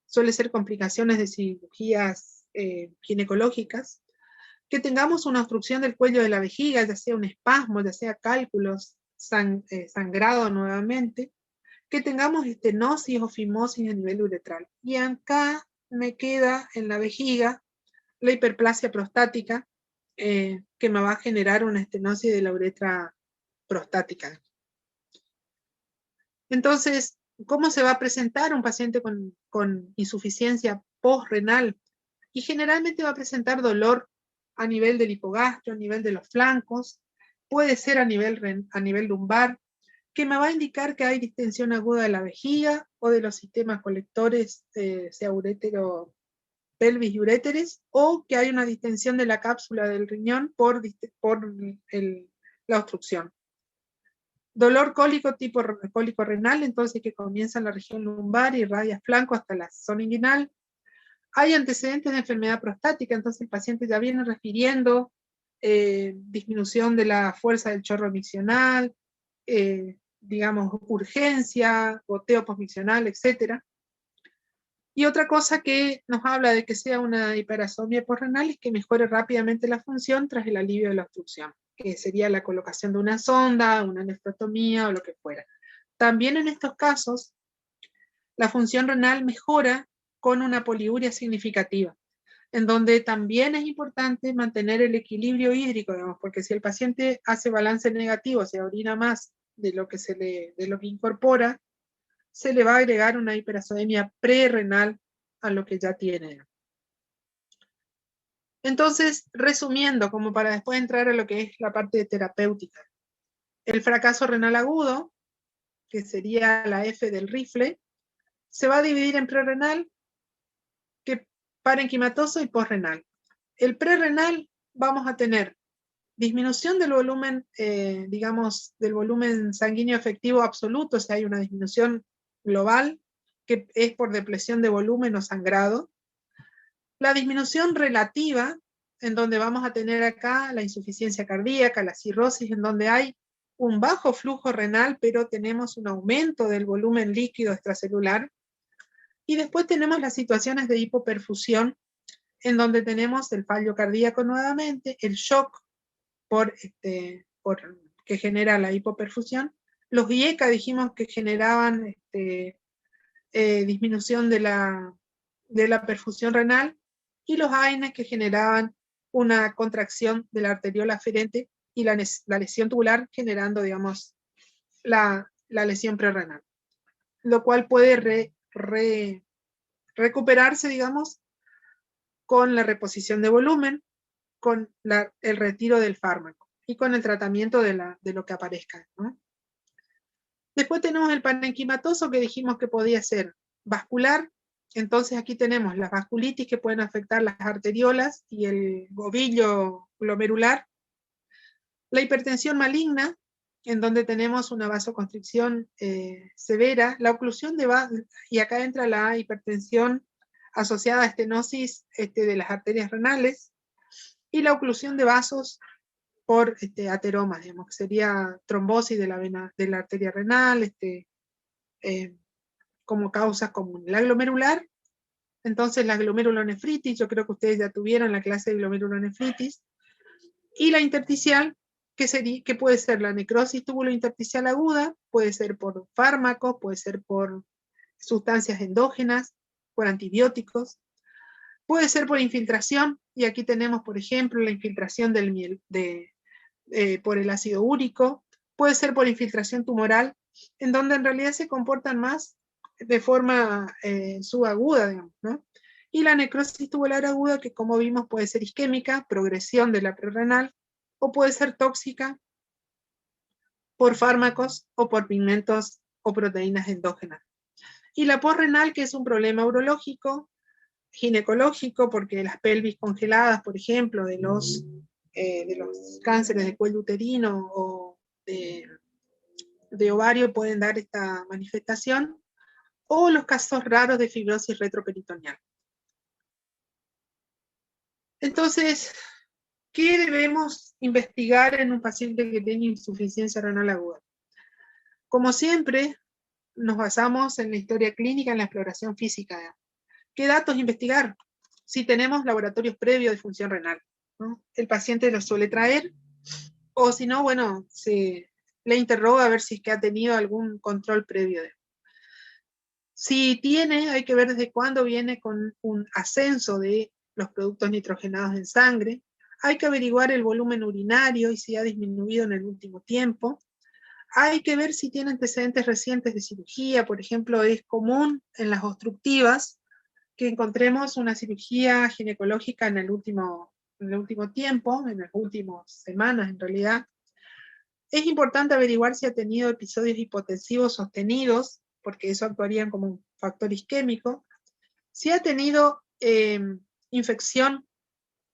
suele ser complicaciones de cirugías ginecológicas, que tengamos una obstrucción del cuello de la vejiga, ya sea un espasmo, ya sea cálculos, sangrado nuevamente, que tengamos estenosis o fimosis a nivel uretral. Y acá me queda en la vejiga la hiperplasia prostática, que me va a generar una estenosis de la uretra prostática. Entonces, ¿cómo se va a presentar un paciente con insuficiencia posrenal? Y generalmente va a presentar dolor a nivel del hipogastro, a nivel de los flancos, puede ser a nivel lumbar, que me va a indicar que hay distensión aguda de la vejiga o de los sistemas colectores, sea urétero, pelvis y uréteres, o que hay una distensión de la cápsula del riñón por la obstrucción. Dolor cólico tipo cólico renal, entonces que comienza en la región lumbar y irradia flanco hasta la zona inguinal. Hay antecedentes de enfermedad prostática, entonces el paciente ya viene refiriendo disminución de la fuerza del chorro miccional, digamos, urgencia, goteo posmiccional, etc. Y otra cosa que nos habla de que sea una hiperasomia posrenal es que mejore rápidamente la función tras el alivio de la obstrucción, que sería la colocación de una sonda, una nefrotomía o lo que fuera. También en estos casos, la función renal mejora con una poliuria significativa, en donde también es importante mantener el equilibrio hídrico, digamos, porque si el paciente hace balance negativo, se orina más de lo que incorpora, se le va a agregar una hiperasodemia prerrenal a lo que ya tiene. Entonces, resumiendo, como para después entrar a lo que es la parte terapéutica, el fracaso renal agudo, que sería la F del Rifle, se va a dividir en prerrenal, parenquimatoso y posrenal. El prerrenal vamos a tener disminución del volumen, digamos, del volumen sanguíneo efectivo absoluto, o sea, hay una disminución global, que es por depresión de volumen o sangrado. La disminución relativa, en donde vamos a tener acá la insuficiencia cardíaca, la cirrosis, en donde hay un bajo flujo renal, pero tenemos un aumento del volumen líquido extracelular. Y después tenemos las situaciones de hipoperfusión, en donde tenemos el fallo cardíaco nuevamente, el shock que genera la hipoperfusión. Los IECA dijimos que generaban disminución de la perfusión renal, y los AINES que generaban una contracción de la arteriola aferente y la lesión tubular generando, digamos, la lesión prerrenal, lo cual puede recuperarse, digamos, con la reposición de volumen, con el retiro del fármaco y con el tratamiento de lo que aparezca, ¿no? Después tenemos el parenquimatoso, que dijimos que podía ser vascular. Entonces aquí tenemos las vasculitis que pueden afectar las arteriolas y el ovillo glomerular. La hipertensión maligna, en donde tenemos una vasoconstricción severa, la oclusión y acá entra la hipertensión asociada a estenosis de las arterias renales, y la oclusión de vasos por ateromas, digamos, que sería trombosis de la arteria renal, como causas comunes. La glomerular entonces la glomerulonefritis, yo creo que ustedes ya tuvieron la clase de glomerulonefritis, y la intersticial, que puede ser la necrosis tubulointersticial aguda, puede ser por fármacos, puede ser por sustancias endógenas, por antibióticos, puede ser por infiltración, y aquí tenemos, por ejemplo, la infiltración por el ácido úrico, puede ser por infiltración tumoral, en donde en realidad se comportan más de forma subaguda, digamos, ¿no? Y la necrosis tubular aguda, que como vimos puede ser isquémica, progresión de la prerrenal, o puede ser tóxica por fármacos o por pigmentos o proteínas endógenas. Y la posrenal, que es un problema urológico, ginecológico, porque las pelvis congeladas, por ejemplo, de los cánceres de cuello uterino o de ovario pueden dar esta manifestación, o los casos raros de fibrosis retroperitoneal. Entonces, ¿qué debemos investigar en un paciente que tiene insuficiencia renal aguda? Como siempre, nos basamos en la historia clínica, en la exploración física. ¿Qué datos investigar? Si tenemos laboratorios previos de función renal, ¿no? El paciente los suele traer, o si no, bueno, se le interroga a ver si es que ha tenido algún control previo. Si tiene, hay que ver desde cuándo viene con un ascenso de los productos nitrogenados en sangre. Hay que averiguar el volumen urinario y si ha disminuido en el último tiempo. Hay que ver si tiene antecedentes recientes de cirugía. Por ejemplo, es común en las obstructivas que encontremos una cirugía ginecológica en el último tiempo, en las últimas semanas en realidad. Es importante averiguar si ha tenido episodios hipotensivos sostenidos, porque eso actuaría como un factor isquémico. Si ha tenido infección,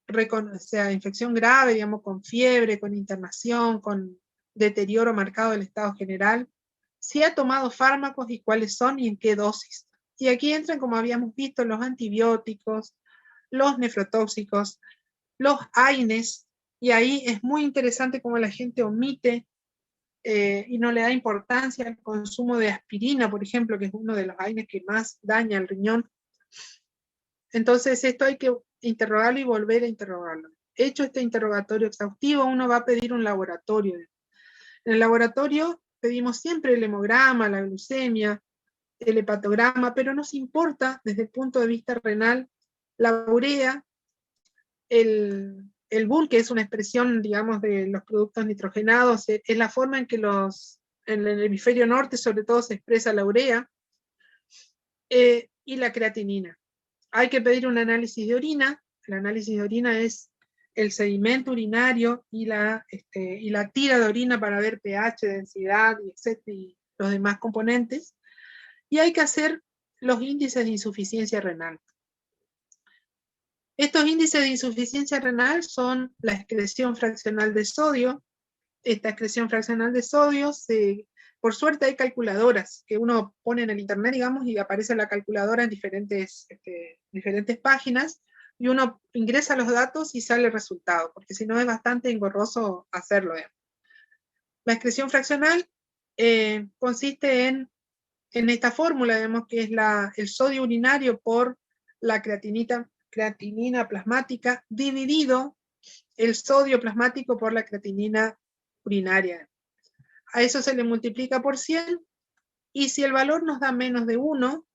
o sea, infección grave, digamos, con fiebre, con internación, con deterioro marcado del estado general. Si ha tomado fármacos y cuáles son y en qué dosis. Y aquí entran, como habíamos visto, los antibióticos, los nefrotóxicos, los AINES, y ahí es muy interesante cómo la gente omite y no le da importancia al consumo de aspirina, por ejemplo, que es uno de los AINES que más daña al riñón. Entonces esto hay que interrogarlo y volver a interrogarlo. Hecho este interrogatorio exhaustivo, uno va a pedir un laboratorio. En el laboratorio pedimos siempre el hemograma, la glucemia, el hepatograma, pero nos importa desde el punto de vista renal la urea, el BUN, que es una expresión, digamos, de los productos nitrogenados, es la forma en que en el hemisferio norte sobre todo se expresa la urea, y la creatinina. Hay que pedir un análisis de orina. El análisis de orina es el sedimento urinario y la tira de orina para ver pH, densidad, y los demás componentes. Y hay que hacer los índices de insuficiencia renal. Estos índices de insuficiencia renal son la excreción fraccional de sodio. Esta excreción fraccional de sodio, por suerte hay calculadoras que uno pone en el internet, digamos, y aparece la calculadora en diferentes páginas, y uno ingresa los datos y sale el resultado, porque si no es bastante engorroso hacerlo. La excreción fraccional consiste en esta fórmula, vemos que es el sodio urinario por la creatinina plasmática dividido el sodio plasmático por la creatinina urinaria. A eso se le multiplica por 100, y si el valor nos da menos de 1,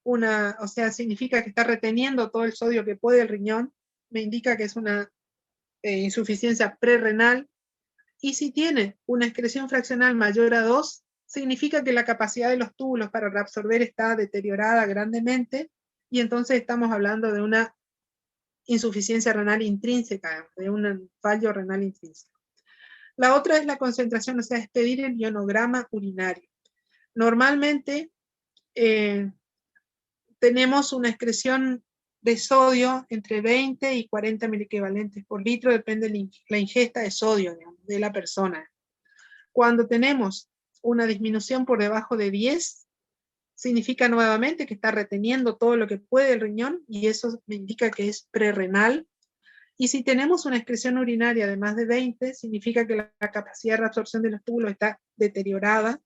o sea, significa que está reteniendo todo el sodio que puede el riñón, me indica que es una insuficiencia prerrenal, y si tiene una excreción fraccional mayor a 2, significa que la capacidad de los túbulos para reabsorber está deteriorada grandemente, y entonces estamos hablando de una insuficiencia renal intrínseca, de un fallo renal intrínseco. La otra es la concentración, o sea, es pedir el ionograma urinario. Normalmente tenemos una excreción de sodio entre 20 y 40 miliequivalentes por litro, depende de la ingesta de sodio, digamos, de la persona. Cuando tenemos una disminución por debajo de 10, significa nuevamente que está reteniendo todo lo que puede el riñón, y eso me indica que es prerrenal. Y si tenemos una excreción urinaria de más de 20, significa que la capacidad de reabsorción de los túbulos está deteriorada,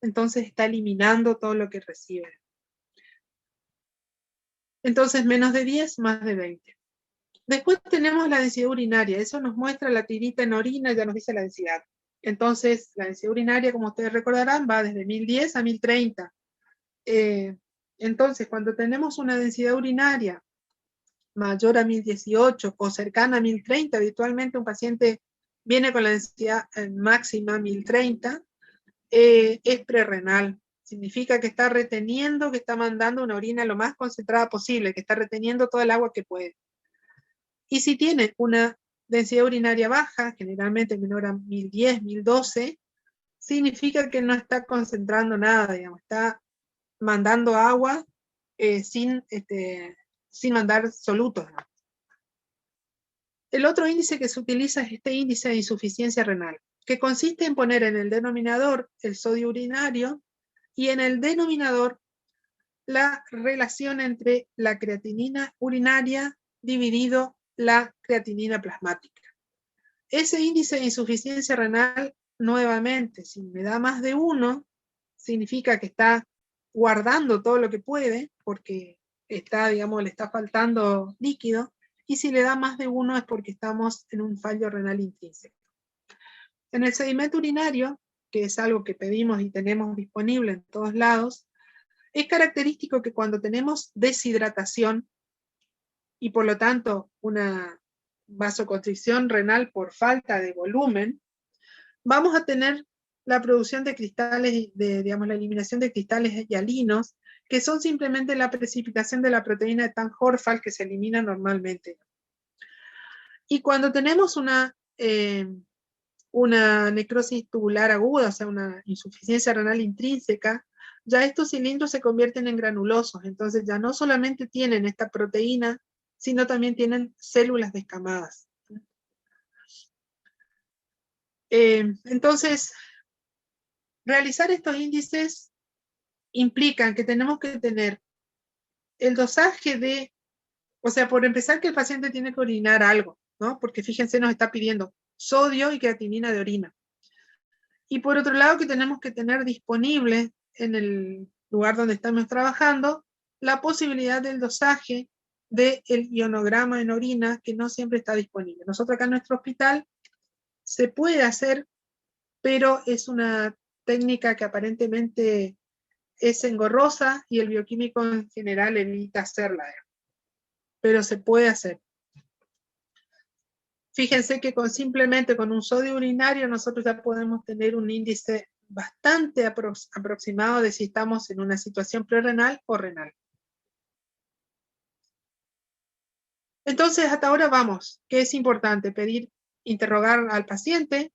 entonces está eliminando todo lo que recibe. Entonces menos de 10, más de 20. Después tenemos la densidad urinaria, eso nos muestra la tirita en orina, ya nos dice la densidad. Entonces la densidad urinaria, como ustedes recordarán, va desde 1010 a 1030. Entonces cuando tenemos una densidad urinaria mayor a 1018 o cercana a 1030, habitualmente un paciente viene con la densidad máxima 1030, es prerrenal. Significa que está reteniendo, que está mandando una orina lo más concentrada posible, que está reteniendo todo el agua que puede. Y si tiene una densidad urinaria baja, generalmente menor a 1010, 1012, significa que no está concentrando nada, digamos, está mandando agua sin mandar solutos. El otro índice que se utiliza es este índice de insuficiencia renal, que consiste en poner en el denominador el sodio urinario y en el denominador la relación entre la creatinina urinaria dividido la creatinina plasmática. Ese índice de insuficiencia renal, nuevamente, si me da más de 1, significa que está guardando todo lo que puede, porque está, digamos, le está faltando líquido, y si le da más de 1 es porque estamos en un fallo renal intrínseco. En el sedimento urinario, que es algo que pedimos y tenemos disponible en todos lados, es característico que cuando tenemos deshidratación y por lo tanto una vasoconstricción renal por falta de volumen, vamos a tener la producción de cristales, digamos, la eliminación de cristales hialinos, que son simplemente la precipitación de la proteína de Tan-Horfal que se elimina normalmente. Y cuando tenemos una necrosis tubular aguda, o sea, una insuficiencia renal intrínseca, ya estos cilindros se convierten en granulosos, entonces ya no solamente tienen esta proteína, sino también tienen células descamadas. Entonces, realizar estos índices implican que tenemos que tener el dosaje de, o sea, por empezar que el paciente tiene que orinar algo, ¿no? Porque fíjense, nos está pidiendo sodio y creatinina de orina. Y por otro lado que tenemos que tener disponible en el lugar donde estamos trabajando la posibilidad del dosaje del ionograma en orina, que no siempre está disponible. Nosotros acá en nuestro hospital se puede hacer, pero es una técnica que aparentemente es engorrosa y el bioquímico en general evita hacerla, pero se puede hacer. Fíjense que simplemente con un sodio urinario nosotros ya podemos tener un índice bastante aproximado de si estamos en una situación prerrenal o renal. Entonces, hasta ahora vamos. ¿Qué es importante? Interrogar al paciente.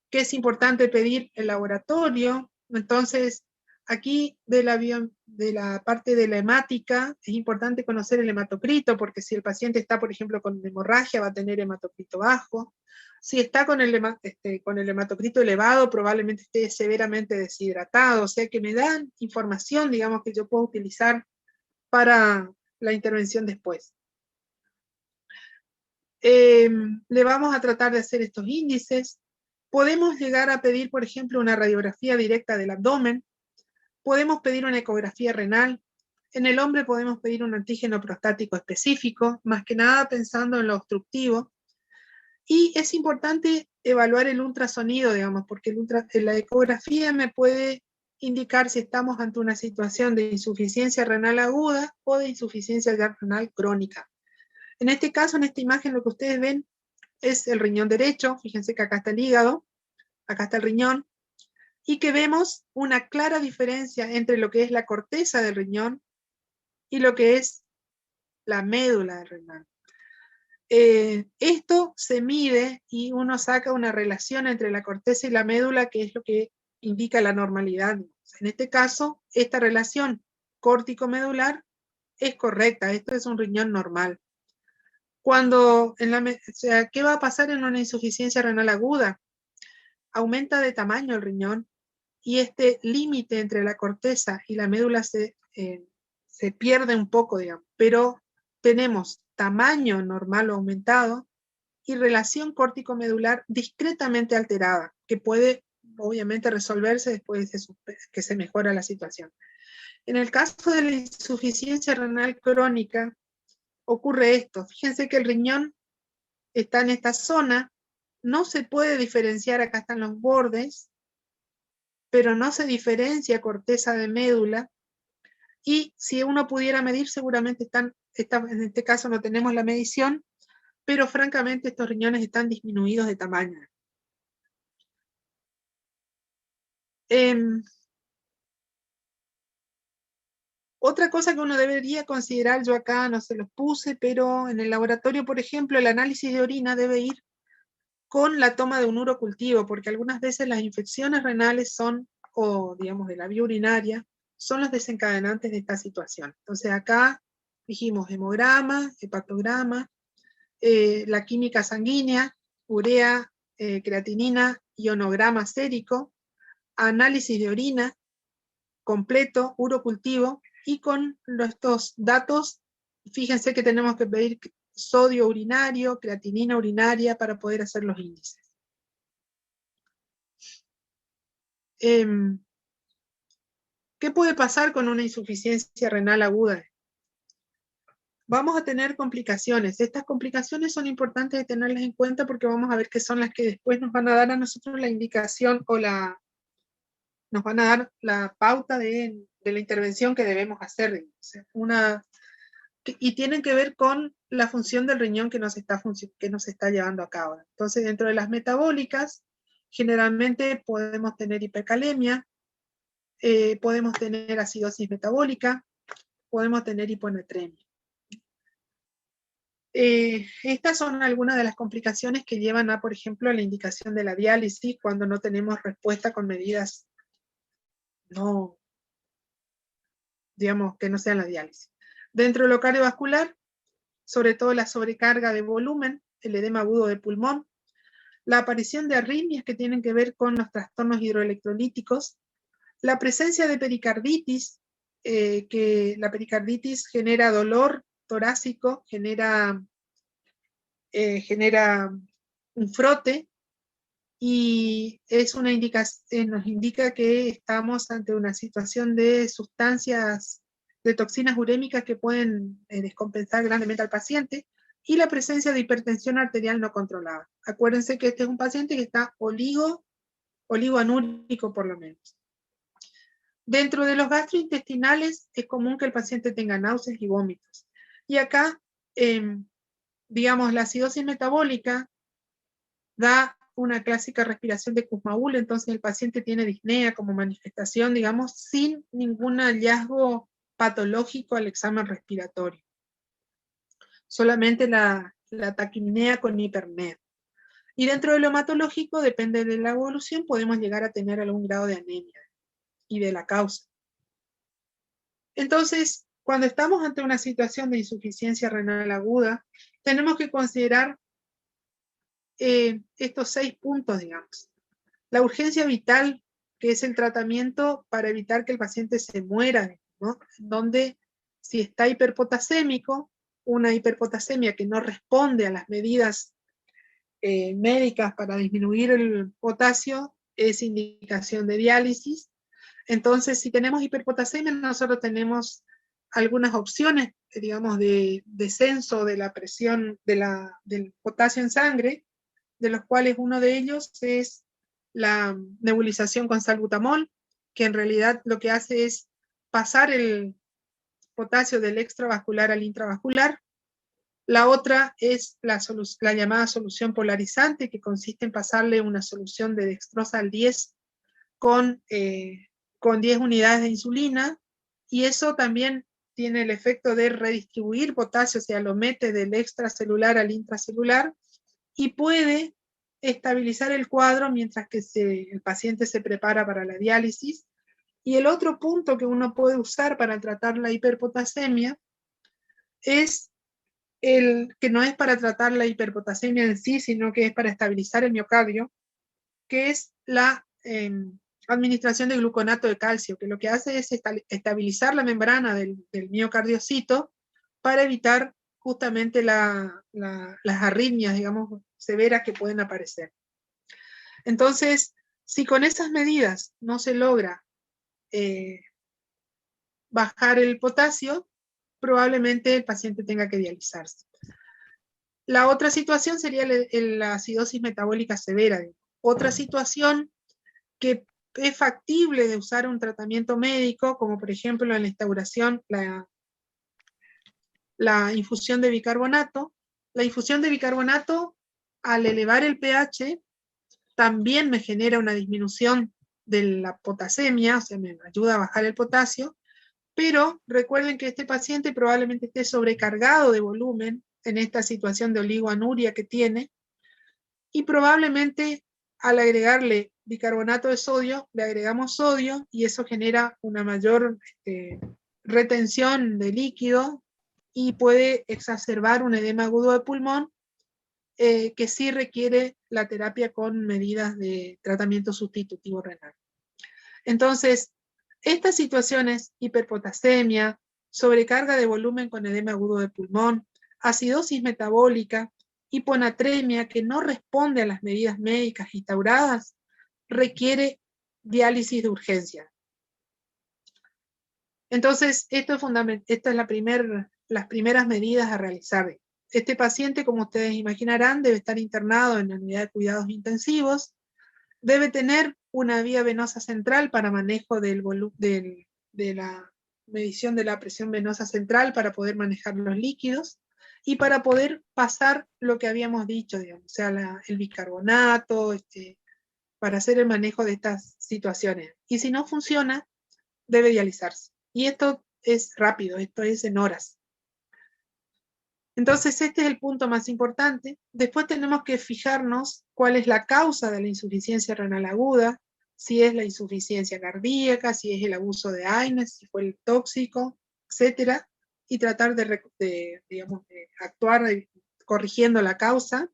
¿Qué es importante? Pedir el laboratorio. Entonces, aquí de la parte de la hemática, es importante conocer el hematocrito, porque si el paciente está, por ejemplo, con hemorragia, va a tener hematocrito bajo. Si está con el hematocrito elevado, probablemente esté severamente deshidratado. O sea que me dan información, digamos, que yo puedo utilizar para la intervención después. Le vamos a tratar de hacer estos índices. Podemos llegar a pedir, por ejemplo, una radiografía directa del abdomen. Podemos pedir una ecografía renal. En el hombre podemos pedir un antígeno prostático específico, más que nada pensando en lo obstructivo. Y es importante evaluar el ultrasonido, digamos, porque la ecografía me puede indicar si estamos ante una situación de insuficiencia renal aguda o de insuficiencia renal crónica. En este caso, en esta imagen, lo que ustedes ven es el riñón derecho. Fíjense que acá está el hígado, acá está el riñón, y que vemos una clara diferencia entre lo que es la corteza del riñón y lo que es la médula del riñón. Esto se mide y uno saca una relación entre la corteza y la médula, que es lo que indica la normalidad. En este caso, esta relación córtico-medular es correcta. Esto es un riñón normal. ¿Qué va a pasar en una insuficiencia renal aguda? Aumenta de tamaño el riñón y este límite entre la corteza y la médula se pierde un poco, digamos, pero tenemos tamaño normal o aumentado y relación córtico-medular discretamente alterada, que puede obviamente resolverse después de que se mejora la situación. En el caso de la insuficiencia renal crónica, ocurre esto. Fíjense que el riñón está en esta zona, no se puede diferenciar, acá están los bordes, pero no se diferencia corteza de médula, y si uno pudiera medir, seguramente en este caso no tenemos la medición, pero francamente estos riñones están disminuidos de tamaño. Otra cosa que uno debería considerar, yo acá no se los puse, pero en el laboratorio, por ejemplo, el análisis de orina debe ir con la toma de un urocultivo, porque algunas veces las infecciones renales son, o digamos de la vía urinaria, son los desencadenantes de esta situación. Entonces acá dijimos hemograma, hepatograma, la química sanguínea, urea, creatinina, ionograma sérico, análisis de orina completo, urocultivo, y con estos datos, fíjense que tenemos que pedir sodio urinario, creatinina urinaria para poder hacer los índices. ¿Qué puede pasar con una insuficiencia renal aguda? Vamos a tener complicaciones. Estas complicaciones son importantes de tenerlas en cuenta porque vamos a ver que son las que después nos van a dar a nosotros la indicación o nos van a dar la pauta de la intervención que debemos hacer. Y tienen que ver con la función del riñón que nos está llevando a cabo. Entonces, dentro de las metabólicas, generalmente podemos tener hipercalemia, podemos tener acidosis metabólica, podemos tener hiponatremia. Estas son algunas de las complicaciones que llevan a, por ejemplo, la indicación de la diálisis cuando no tenemos respuesta con medidas digamos, que no sean la diálisis. Dentro de lo cardiovascular, sobre todo la sobrecarga de volumen, el edema agudo de pulmón, la aparición de arritmias que tienen que ver con los trastornos hidroelectrolíticos, la presencia de pericarditis, que la pericarditis genera dolor torácico, genera un frote, y es una nos indica que estamos ante una situación de sustancias, de toxinas urémicas que pueden descompensar grandemente al paciente, y la presencia de hipertensión arterial no controlada. Acuérdense que este es un paciente que está oligoanúrico por lo menos. Dentro de los gastrointestinales es común que el paciente tenga náuseas y vómitos. Y acá, digamos, la acidosis metabólica da una clásica respiración de Kussmaul, entonces el paciente tiene disnea como manifestación, digamos, sin ningún hallazgo patológico al examen respiratorio. Solamente la taquipnea con hipernea. Y dentro de lo hematológico, depende de la evolución, podemos llegar a tener algún grado de anemia y de la causa. Entonces, cuando estamos ante una situación de insuficiencia renal aguda, tenemos que considerar estos 6 puntos, digamos. La urgencia vital, que es el tratamiento para evitar que el paciente se muera, ¿no? Donde si está hiperpotasémico, una hiperpotasemia que no responde a las medidas médicas para disminuir el potasio, es indicación de diálisis. Entonces, si tenemos hiperpotasemia, nosotros tenemos algunas opciones, digamos, de descenso de la presión del potasio en sangre, de los cuales uno de ellos es la nebulización con salbutamol, que en realidad lo que hace es pasar el potasio del extravascular al intravascular. La otra es la llamada solución polarizante, que consiste en pasarle una solución de dextrosa al 10 con 10 unidades de insulina, y eso también tiene el efecto de redistribuir potasio, o sea, lo mete del extracelular al intracelular, y puede estabilizar el cuadro mientras que el paciente se prepara para la diálisis. Y el otro punto que uno puede usar para tratar la hiperpotasemia es que no es para tratar la hiperpotasemia en sí, sino que es para estabilizar el miocardio, que es la administración de gluconato de calcio, que lo que hace es estabilizar la membrana del miocardiocito para evitar justamente las arritmias, digamos, severas que pueden aparecer. Entonces, si con esas medidas no se logra bajar el potasio, probablemente el paciente tenga que dializarse. La otra situación sería la acidosis metabólica severa. Otra situación que es factible de usar un tratamiento médico, como por ejemplo en la instauración, la infusión de bicarbonato. La infusión de bicarbonato, al elevar el pH, también me genera una disminución de la potasemia, o sea, me ayuda a bajar el potasio, pero recuerden que este paciente probablemente esté sobrecargado de volumen en esta situación de oligoanuria que tiene, y probablemente al agregarle bicarbonato de sodio, le agregamos sodio, y eso genera una mayor retención de líquido, y puede exacerbar un edema agudo de pulmón, que sí requiere la terapia con medidas de tratamiento sustitutivo renal. Entonces, estas situaciones, hiperpotasemia, sobrecarga de volumen con edema agudo de pulmón, acidosis metabólica, hiponatremia que no responde a las medidas médicas instauradas, requiere diálisis de urgencia. Entonces, esto es esta es las primeras medidas a realizar. Este paciente, como ustedes imaginarán, debe estar internado en la unidad de cuidados intensivos, debe tener una vía venosa central para manejo de la medición de la presión venosa central para poder manejar los líquidos y para poder pasar lo que habíamos dicho, digamos, o sea, el bicarbonato, para hacer el manejo de estas situaciones. Y si no funciona, debe dializarse. Y esto es rápido, esto es en horas. Entonces este es el punto más importante. Después tenemos que fijarnos cuál es la causa de la insuficiencia renal aguda, si es la insuficiencia cardíaca, si es el abuso de AINES, si fue el tóxico, etc. Y tratar de actuar corrigiendo la causa.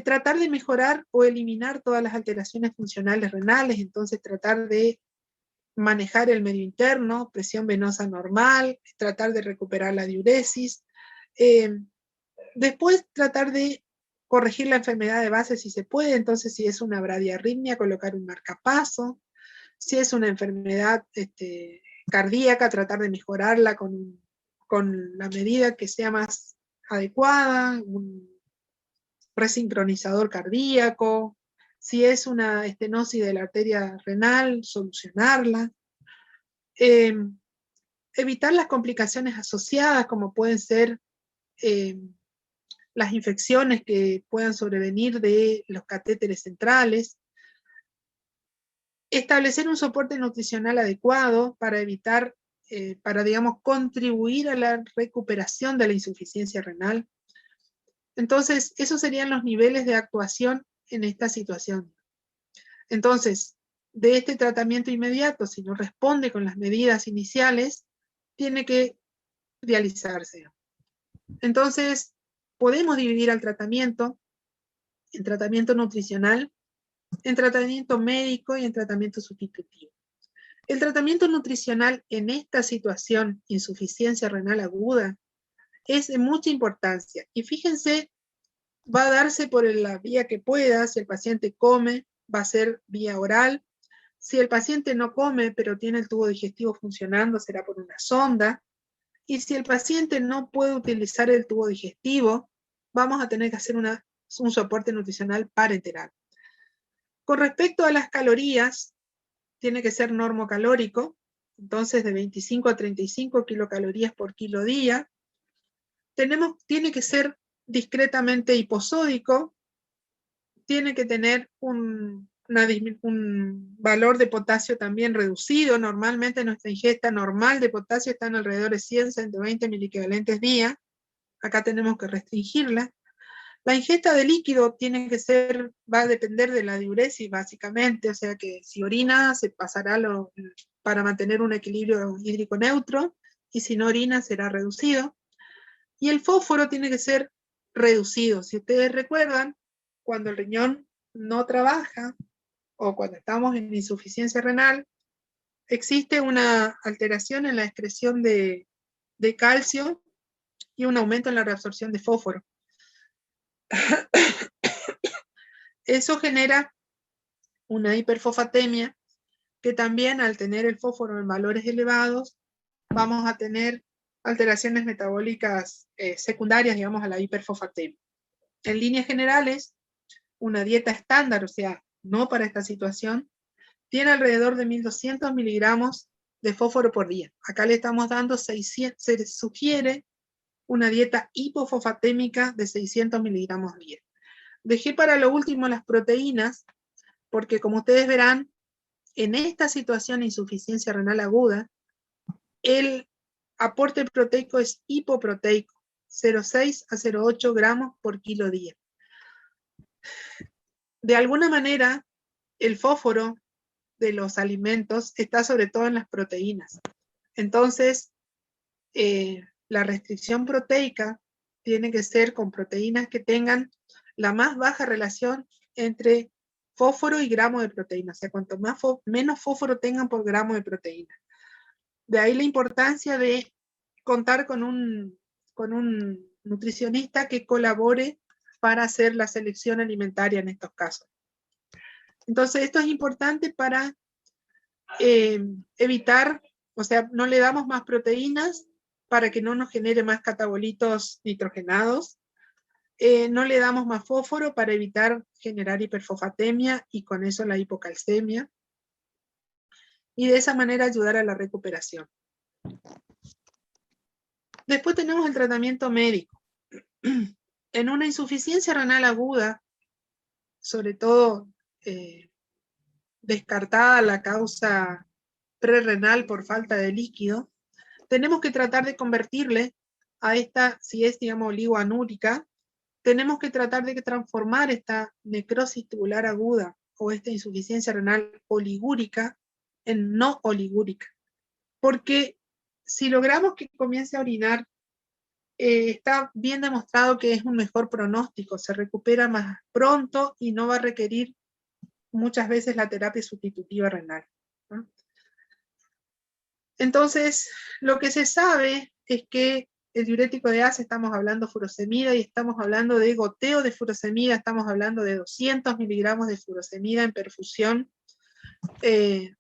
Tratar de mejorar o eliminar todas las alteraciones funcionales renales, entonces tratar de manejar el medio interno, presión venosa normal, tratar de recuperar la diuresis. Después tratar de corregir la enfermedad de base si se puede, entonces si es una bradiarritmia, colocar un marcapaso, si es una enfermedad cardíaca, tratar de mejorarla con la medida que sea más adecuada, un resincronizador cardíaco, si es una estenosis de la arteria renal, solucionarla. Evitar las complicaciones asociadas, como pueden ser las infecciones que puedan sobrevenir de los catéteres centrales. Establecer un soporte nutricional adecuado para evitar, digamos, contribuir a la recuperación de la insuficiencia renal. Entonces, esos serían los niveles de actuación en esta situación. Entonces, de este tratamiento inmediato, si no responde con las medidas iniciales, tiene que dializarse. Entonces, podemos dividir al tratamiento en tratamiento nutricional, en tratamiento médico y en tratamiento sustitutivo. El tratamiento nutricional en esta situación, insuficiencia renal aguda, es de mucha importancia. Y fíjense, va a darse por la vía que pueda. Si el paciente come, va a ser vía oral. Si el paciente no come, pero tiene el tubo digestivo funcionando, será por una sonda. Y si el paciente no puede utilizar el tubo digestivo, vamos a tener que hacer un soporte nutricional parenteral. Con respecto a las calorías, tiene que ser normocalórico, entonces de 25 a 35 kilocalorías por kilo día. Tiene que ser discretamente hiposódico, tiene que tener un valor de potasio también reducido. Normalmente nuestra ingesta normal de potasio está en alrededor de 100, 120 miliequivalentes día. Acá tenemos que restringirla. La ingesta de líquido va a depender de la diuresis básicamente, o sea que si orina se pasará para mantener un equilibrio hídrico neutro, y si no orina será reducido. Y el fósforo tiene que ser reducido. Si ustedes recuerdan, cuando el riñón no trabaja, o cuando estamos en insuficiencia renal, existe una alteración en la excreción de calcio y un aumento en la reabsorción de fósforo. Eso genera una hiperfosfatemia que también al tener el fósforo en valores elevados, vamos a tener alteraciones metabólicas secundarias, digamos, a la hiperfosfatemia. En líneas generales, una dieta estándar, o sea, no para esta situación, tiene alrededor de 1200 miligramos de fósforo por día. Acá le estamos dando 600, se sugiere una dieta hipofosfatémica de 600 miligramos día. Dejé para lo último las proteínas, porque como ustedes verán, en esta situación de insuficiencia renal aguda, el aporte proteico es hipoproteico, 0,6 a 0,8 gramos por kilo día. De alguna manera, el fósforo de los alimentos está sobre todo en las proteínas. Entonces, la restricción proteica tiene que ser con proteínas que tengan la más baja relación entre fósforo y gramo de proteína. O sea, cuanto menos fósforo tengan por gramo de proteína. De ahí la importancia de contar con un nutricionista que colabore para hacer la selección alimentaria en estos casos. Entonces, esto es importante para evitar, o sea, no le damos más proteínas para que no nos genere más catabolitos nitrogenados, no le damos más fósforo para evitar generar hiperfosfatemia y con eso la hipocalcemia, y de esa manera ayudar a la recuperación. Después tenemos el tratamiento médico. En una insuficiencia renal aguda, sobre todo descartada la causa prerrenal por falta de líquido, tenemos que tratar de convertirle a esta, si es, digamos, oligoanúrica, tenemos que tratar de transformar esta necrosis tubular aguda o esta insuficiencia renal oligúrica en no oligúrica. Porque si logramos que comience a orinar, está bien demostrado que es un mejor pronóstico, se recupera más pronto y no va a requerir muchas veces la terapia sustitutiva renal, ¿no? Entonces, lo que se sabe es que el diurético de ACE, estamos hablando furosemida y estamos hablando de goteo de furosemida, estamos hablando de 200 miligramos de furosemida en perfusión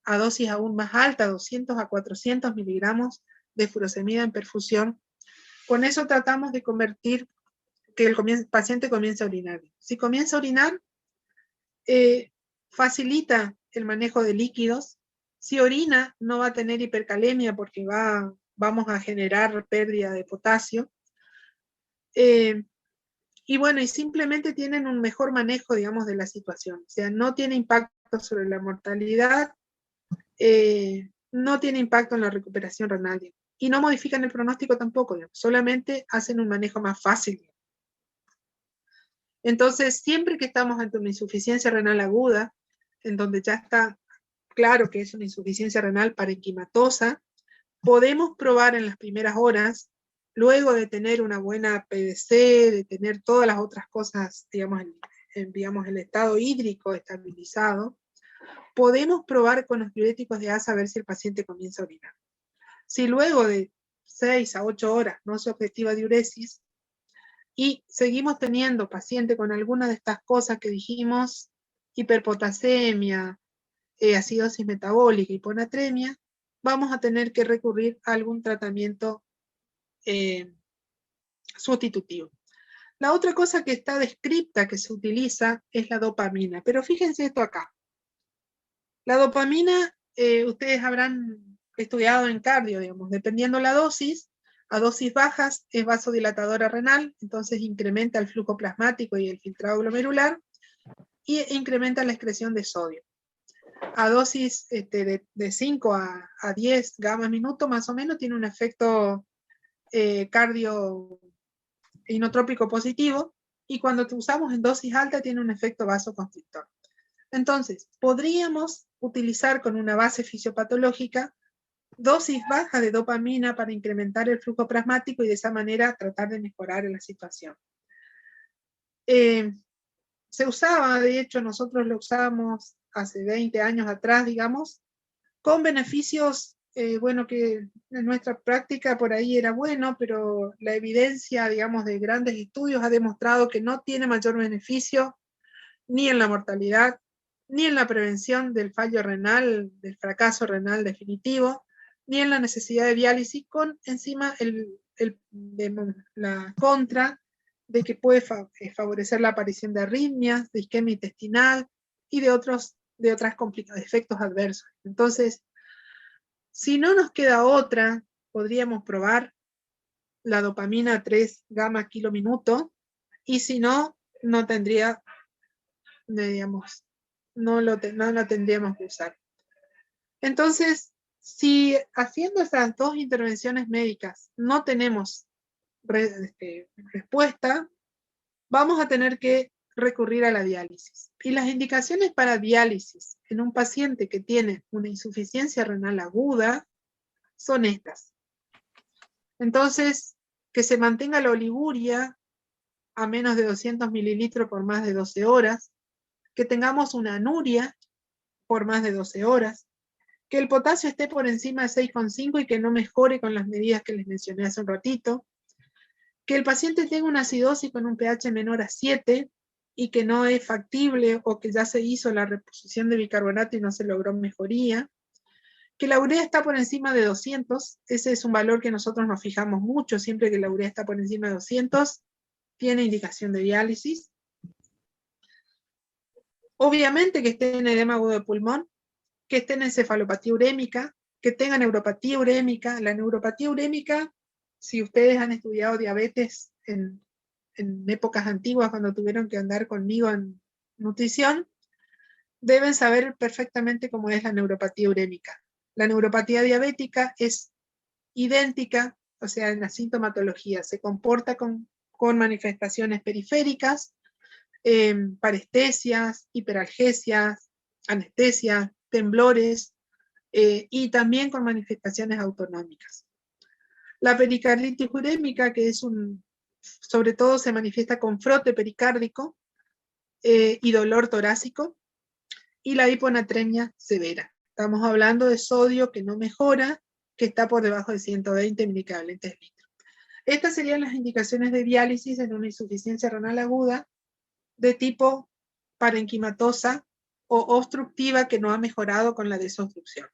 a dosis aún más alta, 200 a 400 miligramos de furosemida en perfusión. Con eso tratamos de convertir que el paciente comience a orinar. Si comienza a orinar, facilita el manejo de líquidos. Si orina, no va a tener hipercalemia porque vamos a generar pérdida de potasio. Y bueno, y simplemente tienen un mejor manejo, digamos, de la situación. O sea, no tiene impacto sobre la mortalidad, no tiene impacto en la recuperación renal. Y no modifican el pronóstico tampoco, digamos, solamente hacen un manejo más fácil. Entonces, siempre que estamos ante una insuficiencia renal aguda, en donde ya está claro que es una insuficiencia renal parenquimatosa, podemos probar en las primeras horas, luego de tener una buena PDC, de tener todas las otras cosas, digamos, el estado hídrico estabilizado, podemos probar con los diuréticos de ACE a ver si el paciente comienza a orinar. Si luego de 6 a 8 horas no se objetiva diuresis, y seguimos teniendo paciente con alguna de estas cosas que dijimos, hiperpotasemia, acidosis metabólica, hiponatremia, vamos a tener que recurrir a algún tratamiento sustitutivo. La otra cosa que está descripta que se utiliza es la dopamina, pero fíjense esto acá. La dopamina, ustedes habrán estudiado en cardio, digamos, dependiendo la dosis, a dosis bajas es vasodilatadora renal, entonces incrementa el flujo plasmático y el filtrado glomerular, y incrementa la excreción de sodio. A dosis de 5 a 10 gamas minuto, más o menos, tiene un efecto cardio inotrópico positivo, y cuando usamos en dosis alta tiene un efecto vasoconstrictor. Entonces, podríamos utilizar con una base fisiopatológica dosis bajas de dopamina para incrementar el flujo plasmático y de esa manera tratar de mejorar la situación. Se usaba, de hecho nosotros lo usábamos hace 20 años atrás, digamos, con beneficios, bueno, que en nuestra práctica por ahí era bueno, pero la evidencia, digamos, de grandes estudios ha demostrado que no tiene mayor beneficio ni en la mortalidad ni en la prevención del fallo renal, del fracaso renal definitivo, ni en la necesidad de diálisis, con encima la contra de que puede favorecer la aparición de arritmias, de isquemia intestinal y de otras efectos adversos. Entonces, si no nos queda otra, podríamos probar la dopamina 3 gamma kilo minuto, y si no, no tendría, digamos, no la tendríamos que usar. Entonces, si haciendo estas dos intervenciones médicas no tenemos respuesta, vamos a tener que recurrir a la diálisis. Y las indicaciones para diálisis en un paciente que tiene una insuficiencia renal aguda son estas. Entonces, que se mantenga la oliguria a menos de 200 mililitros por más de 12 horas, que tengamos una anuria por más de 12 horas, que el potasio esté por encima de 6,5 y que no mejore con las medidas que les mencioné hace un ratito, que el paciente tenga una acidosis con un pH menor a 7 y que no es factible o que ya se hizo la reposición de bicarbonato y no se logró mejoría, que la urea está por encima de 200, ese es un valor que nosotros nos fijamos mucho, siempre que la urea está por encima de 200, tiene indicación de diálisis. Obviamente que esté en edema agudo de pulmón, que esté en encefalopatía urémica, que tenga neuropatía urémica. La neuropatía urémica, si ustedes han estudiado diabetes en épocas antiguas, cuando tuvieron que andar conmigo en nutrición, deben saber perfectamente cómo es la neuropatía urémica. La neuropatía diabética es idéntica, o sea, en la sintomatología, se comporta con manifestaciones periféricas, parestesias, hiperalgesias, anestesias, temblores, y también con manifestaciones autonómicas. La pericarditis urémica, que es sobre todo se manifiesta con frote pericárdico y dolor torácico, y la hiponatremia severa. Estamos hablando de sodio que no mejora, que está por debajo de 120 mg/l. Estas serían las indicaciones de diálisis en una insuficiencia renal aguda de tipo parenquimatosa o obstructiva que no ha mejorado con la desobstrucción.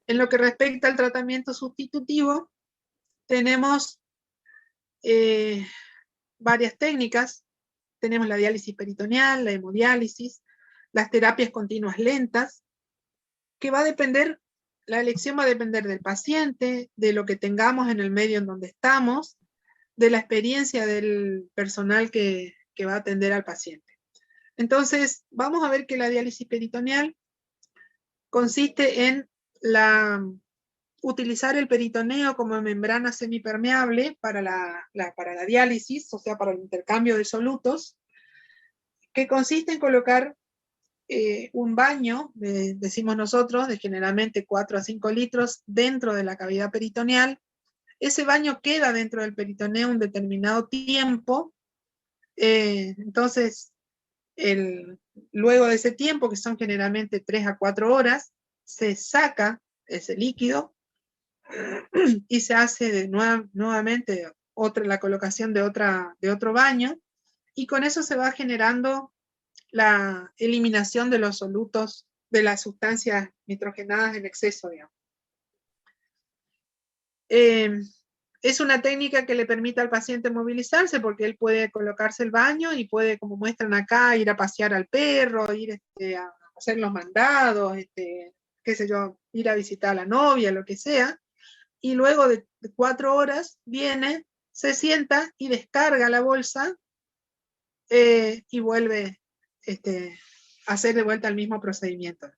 En lo que respecta al tratamiento sustitutivo, tenemos varias técnicas. Tenemos la diálisis peritoneal, la hemodiálisis, las terapias continuas lentas, que va a depender, la elección va a depender del paciente, de lo que tengamos en el medio en donde estamos, de la experiencia del personal que va a atender al paciente. Entonces, vamos a ver que la diálisis peritoneal consiste en utilizar el peritoneo como membrana semipermeable para la diálisis, o sea, para el intercambio de solutos, que consiste en colocar un baño, decimos nosotros, de generalmente 4 a 5 litros dentro de la cavidad peritoneal. Ese baño queda dentro del peritoneo un determinado tiempo, entonces luego de ese tiempo, que son generalmente 3 a 4 horas, se saca ese líquido y se hace nuevamente la colocación de otro baño, y con eso se va generando la eliminación de los solutos, de las sustancias nitrogenadas en exceso, digamos. Es una técnica que le permite al paciente movilizarse, porque él puede colocarse el baño y puede, como muestran acá, ir a pasear al perro, ir a hacer los mandados, qué sé yo, ir a visitar a la novia, lo que sea, y luego de 4 horas viene, se sienta y descarga la bolsa y vuelve a hacer de vuelta el mismo procedimiento.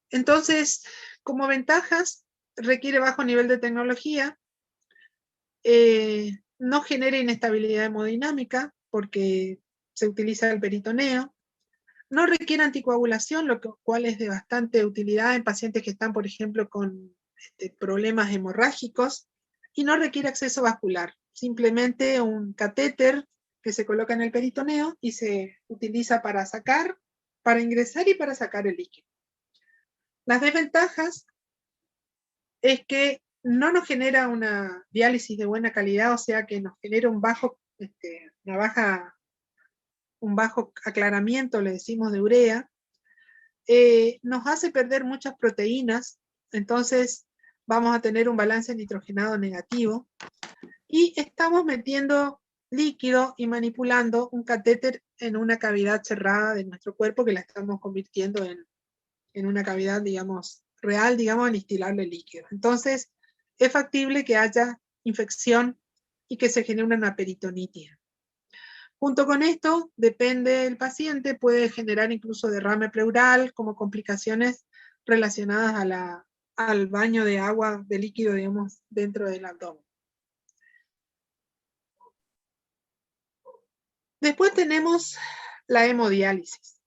Entonces, como ventajas, requiere bajo nivel de tecnología, no genera inestabilidad hemodinámica porque se utiliza el peritoneo, no requiere anticoagulación, lo cual es de bastante utilidad en pacientes que están, por ejemplo, con problemas hemorrágicos, y no requiere acceso vascular, simplemente un catéter que se coloca en el peritoneo y se utiliza para sacar, para ingresar y para sacar el líquido. Las desventajas es que no nos genera una diálisis de buena calidad, o sea que nos genera un bajo aclaramiento, le decimos, de urea, nos hace perder muchas proteínas, entonces vamos a tener un balance nitrogenado negativo, y estamos metiendo líquido y manipulando un catéter en una cavidad cerrada de nuestro cuerpo, que la estamos convirtiendo en una cavidad, digamos, real, digamos, al instilarle líquido. Entonces, es factible que haya infección y que se genere una peritonitis. Junto con esto, depende del paciente, puede generar incluso derrame pleural como complicaciones relacionadas al baño de agua, de líquido, digamos, dentro del abdomen. Después tenemos la hemodiálisis.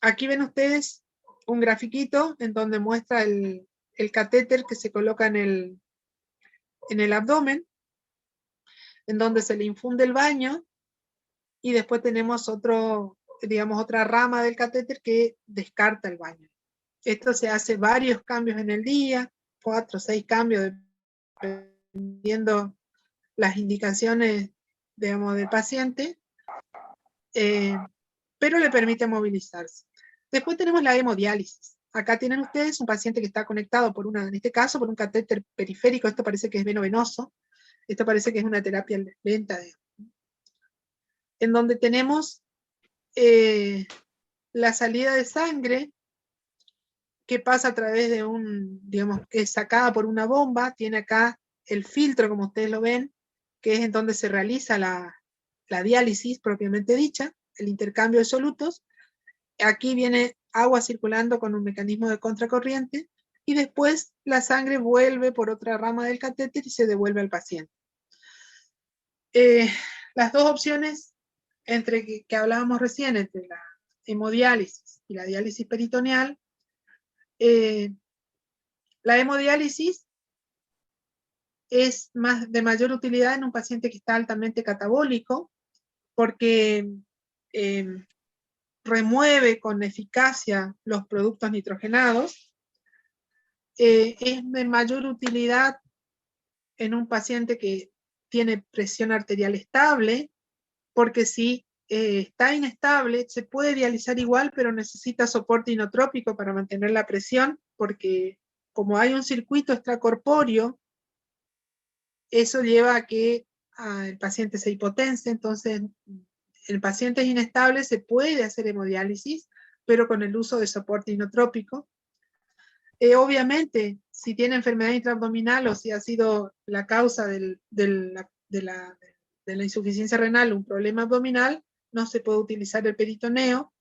Aquí ven ustedes un grafiquito en donde muestra el catéter que se coloca en el abdomen, en donde se le infunde el baño, y después tenemos otra rama del catéter que descarta el baño. Esto se hace varios cambios en el día, 4 o 6 cambios, dependiendo las indicaciones, digamos, del paciente, pero le permite movilizarse. Después tenemos la hemodiálisis. Acá tienen ustedes un paciente que está conectado en este caso, por un catéter periférico. Esto parece que es veno-venoso. Esto parece que es una terapia lenta, en donde tenemos la salida de sangre que pasa a través de que es sacada por una bomba. Tiene acá el filtro, como ustedes lo ven, que es en donde se realiza la diálisis propiamente dicha, el intercambio de solutos. Aquí viene agua circulando con un mecanismo de contracorriente, y después la sangre vuelve por otra rama del catéter y se devuelve al paciente. Las dos opciones que hablábamos recién, entre la hemodiálisis y la diálisis peritoneal, la hemodiálisis es de mayor utilidad en un paciente que está altamente catabólico, porque remueve con eficacia los productos nitrogenados. Es de mayor utilidad en un paciente que tiene presión arterial estable, porque si está inestable, se puede dializar igual, pero necesita soporte inotrópico para mantener la presión, porque como hay un circuito extracorpóreo, eso lleva a que el paciente se hipotense. Entonces, en pacientes inestables se puede hacer hemodiálisis, pero con el uso de soporte inotrópico. Obviamente, si tiene enfermedad intraabdominal, o si ha sido la causa de la insuficiencia renal un problema abdominal, no se puede utilizar el peritoneo,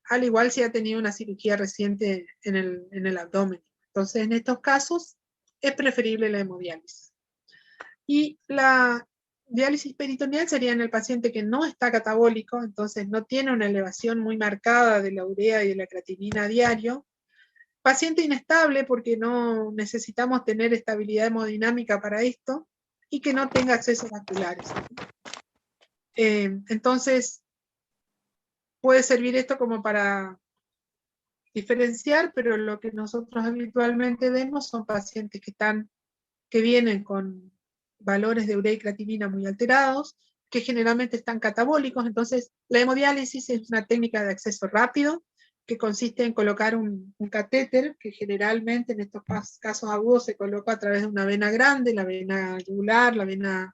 al igual si ha tenido una cirugía reciente en el abdomen. Entonces, en estos casos, es preferible la hemodiálisis. Y la diálisis peritoneal sería en el paciente que no está catabólico, entonces no tiene una elevación muy marcada de la urea y de la creatinina a diario. Paciente inestable, porque no necesitamos tener estabilidad hemodinámica para esto, y que no tenga accesos vasculares. Entonces, puede servir esto como para diferenciar, pero lo que nosotros habitualmente vemos son pacientes que vienen con valores de urea y creatinina muy alterados, que generalmente están catabólicos. Entonces, la hemodiálisis es una técnica de acceso rápido, que consiste en colocar un catéter, que generalmente en estos casos agudos se coloca a través de una vena grande, la vena yugular, la vena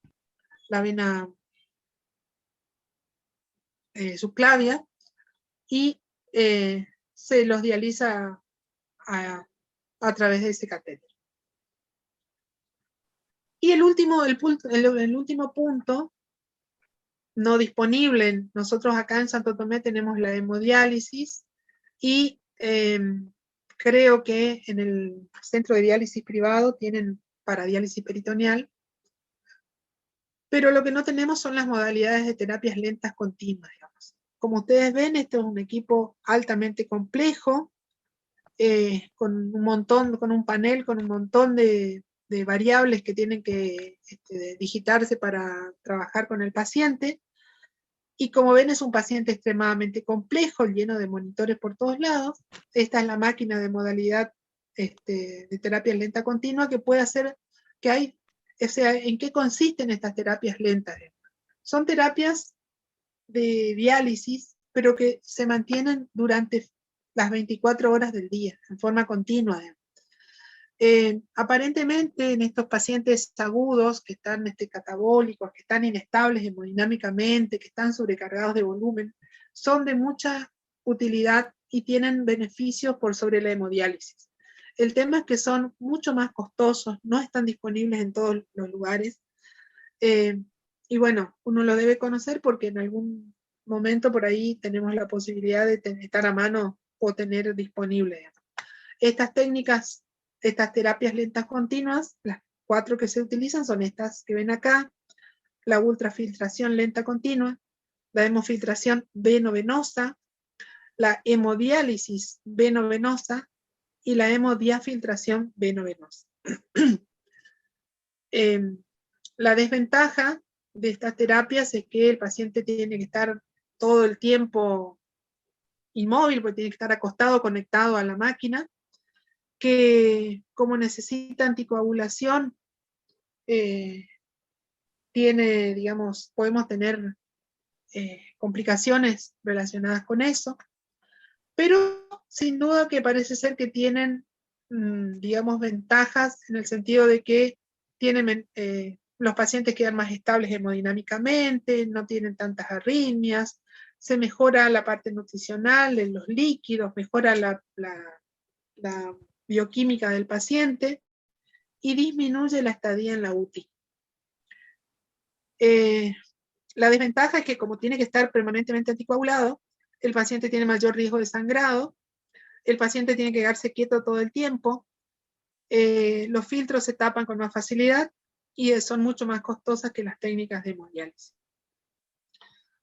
subclavia, y se los dializa a través de ese catéter. Y el último punto no disponible, nosotros acá en Santo Tomé tenemos la hemodiálisis, y creo que en el centro de diálisis privado tienen para diálisis peritoneal, pero lo que no tenemos son las modalidades de terapias lentas continuas, digamos. Como ustedes ven, esto es un equipo altamente complejo, con un panel con un montón de variables que tienen que digitarse para trabajar con el paciente. Y como ven, es un paciente extremadamente complejo, lleno de monitores por todos lados. Esta es la máquina de modalidad de terapia lenta continua, que puede hacer que hay, o sea, ¿en qué consisten estas terapias lentas? Son terapias de diálisis, pero que se mantienen durante las 24 horas del día, en forma continua. Aparentemente en estos pacientes agudos, que están catabólicos, que están inestables hemodinámicamente, que están sobrecargados de volumen, son de mucha utilidad y tienen beneficios por sobre la hemodiálisis. El tema es que son mucho más costosos, no están disponibles en todos los lugares, y bueno, uno lo debe conocer porque en algún momento por ahí tenemos la posibilidad de estar a mano o tener disponible. Estas técnicas, estas terapias lentas continuas, las 4 que se utilizan son estas que ven acá: la ultrafiltración lenta continua, la hemofiltración veno-venosa, la hemodiálisis veno-venosa y la hemodiafiltración veno-venosa. La desventaja de estas terapias es que el paciente tiene que estar todo el tiempo inmóvil, porque tiene que estar acostado, conectado a la máquina, que como necesita anticoagulación, tiene, digamos, podemos tener complicaciones relacionadas con eso, pero sin duda que parece ser que tienen, digamos, ventajas en el sentido de que tienen, los pacientes quedan más estables hemodinámicamente, no tienen tantas arritmias, se mejora la parte nutricional de los líquidos, mejora la bioquímica del paciente y disminuye la estadía en la UTI. La desventaja es que como tiene que estar permanentemente anticoagulado, el paciente tiene mayor riesgo de sangrado, el paciente tiene que quedarse quieto todo el tiempo, los filtros se tapan con más facilidad y son mucho más costosas que las técnicas de hemodiálisis.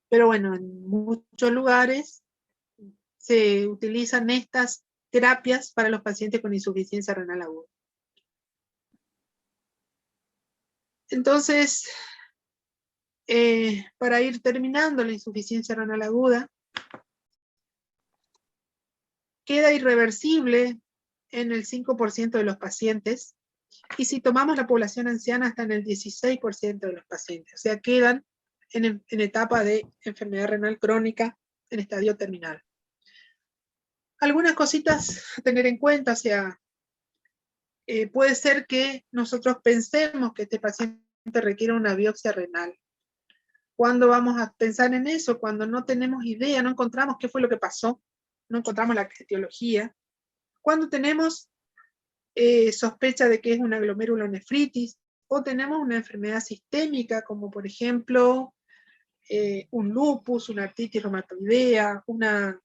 Pero bueno, en muchos lugares se utilizan estas terapias para los pacientes con insuficiencia renal aguda. Entonces, para ir terminando, la insuficiencia renal aguda queda irreversible en el 5% de los pacientes, y si tomamos la población anciana hasta en el 16% de los pacientes, o sea, quedan en etapa de enfermedad renal crónica en estadio terminal. Algunas cositas a tener en cuenta, o sea, puede ser que nosotros pensemos que este paciente requiere una biopsia renal. ¿Cuándo vamos a pensar en eso? Cuando no tenemos idea, no encontramos qué fue lo que pasó, no encontramos la etiología. Cuando tenemos sospecha de que es una glomerulonefritis, o tenemos una enfermedad sistémica, como por ejemplo un lupus, una artritis reumatoidea, una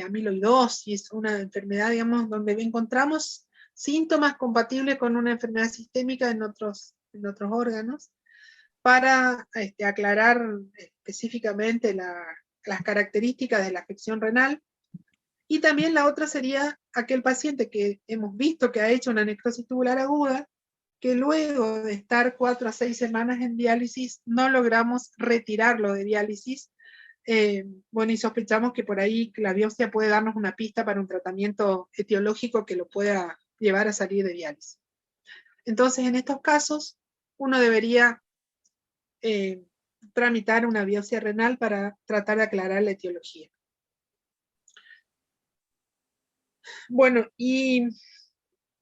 amiloidosis, una enfermedad, digamos, donde encontramos síntomas compatibles con una enfermedad sistémica en otros órganos, para aclarar específicamente las características de la afección renal. Y también la otra sería aquel paciente que hemos visto que ha hecho una necrosis tubular aguda, que luego de estar 4 a 6 semanas en diálisis no logramos retirarlo de diálisis. Bueno, y sospechamos que por ahí la biopsia puede darnos una pista para un tratamiento etiológico que lo pueda llevar a salir de diálisis. Entonces, en estos casos, uno debería tramitar una biopsia renal para tratar de aclarar la etiología. Bueno, y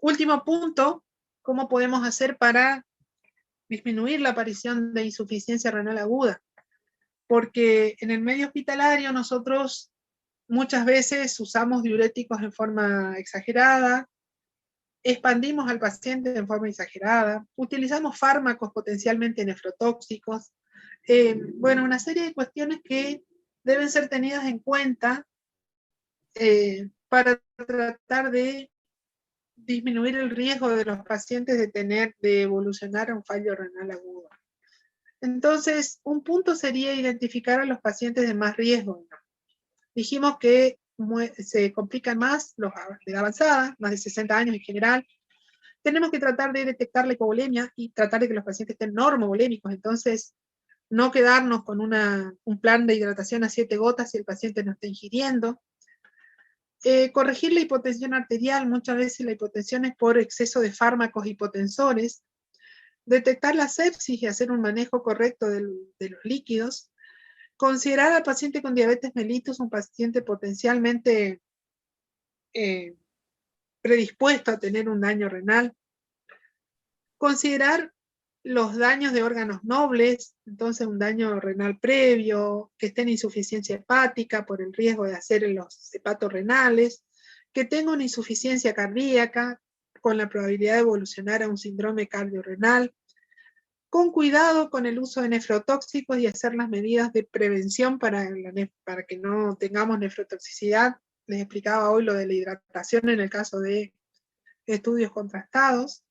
último punto, ¿cómo podemos hacer para disminuir la aparición de insuficiencia renal aguda? Porque en el medio hospitalario nosotros muchas veces usamos diuréticos en forma exagerada, expandimos al paciente en forma exagerada, utilizamos fármacos potencialmente nefrotóxicos, bueno, una serie de cuestiones que deben ser tenidas en cuenta para tratar de disminuir el riesgo de los pacientes de evolucionar a un fallo renal agudo. Entonces, un punto sería identificar a los pacientes de más riesgo, ¿no? Dijimos que se complican más los de edad avanzada, más de 60 años en general. Tenemos que tratar de detectar la hipovolemia y tratar de que los pacientes estén normovolémicos, entonces no quedarnos con un plan de hidratación a 7 gotas si el paciente no está ingiriendo. Corregir la hipotensión arterial, muchas veces la hipotensión es por exceso de fármacos hipotensores. Detectar la sepsis y hacer un manejo correcto de los líquidos. Considerar al paciente con diabetes mellitus un paciente potencialmente predispuesto a tener un daño renal. Considerar los daños de órganos nobles, entonces un daño renal previo, que esté en insuficiencia hepática por el riesgo de hacer en los hepatos renales, que tenga una insuficiencia cardíaca con la probabilidad de evolucionar a un síndrome cardiorrenal, con cuidado con el uso de nefrotóxicos y hacer las medidas de prevención para que no tengamos nefrotoxicidad. Les explicaba hoy lo de la hidratación en el caso de estudios contrastados.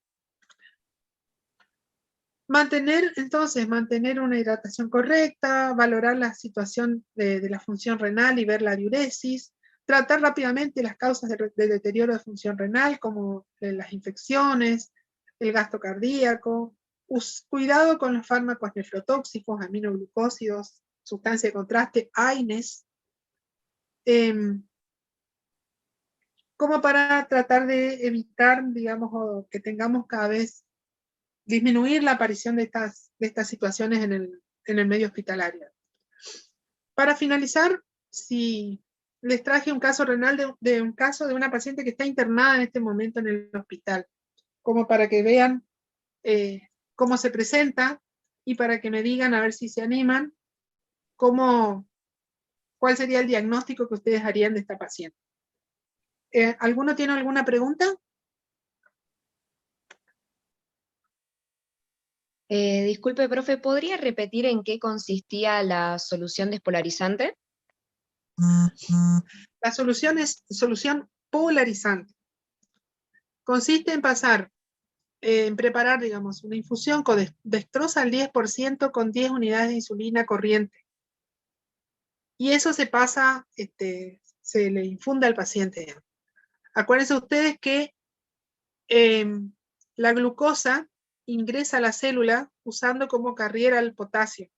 Mantener una hidratación correcta, valorar la situación de la función renal y ver la diuresis, tratar rápidamente las causas de deterioro de función renal, como las infecciones, el gasto cardíaco, cuidado con los fármacos nefrotóxicos, aminoglucósidos, sustancia de contraste, AINES, como para tratar de evitar, digamos, que tengamos cada vez disminuir la aparición de estas situaciones en el medio hospitalario. Para finalizar, si les traje un caso renal de un caso de una paciente que está internada en este momento en el hospital, como para que vean cómo se presenta y para que me digan, a ver si se animan, cuál sería el diagnóstico que ustedes harían de esta paciente. ¿Alguno tiene alguna pregunta? Disculpe, profe, ¿podría repetir en qué consistía la solución despolarizante? La solución es solución polarizante. Consiste en preparar, digamos, una infusión con dextrosa al 10% con 10 unidades de insulina corriente. Y eso se pasa, se le infunde al paciente. Acuérdense ustedes que la glucosa ingresa a la célula usando como carriera el potasio.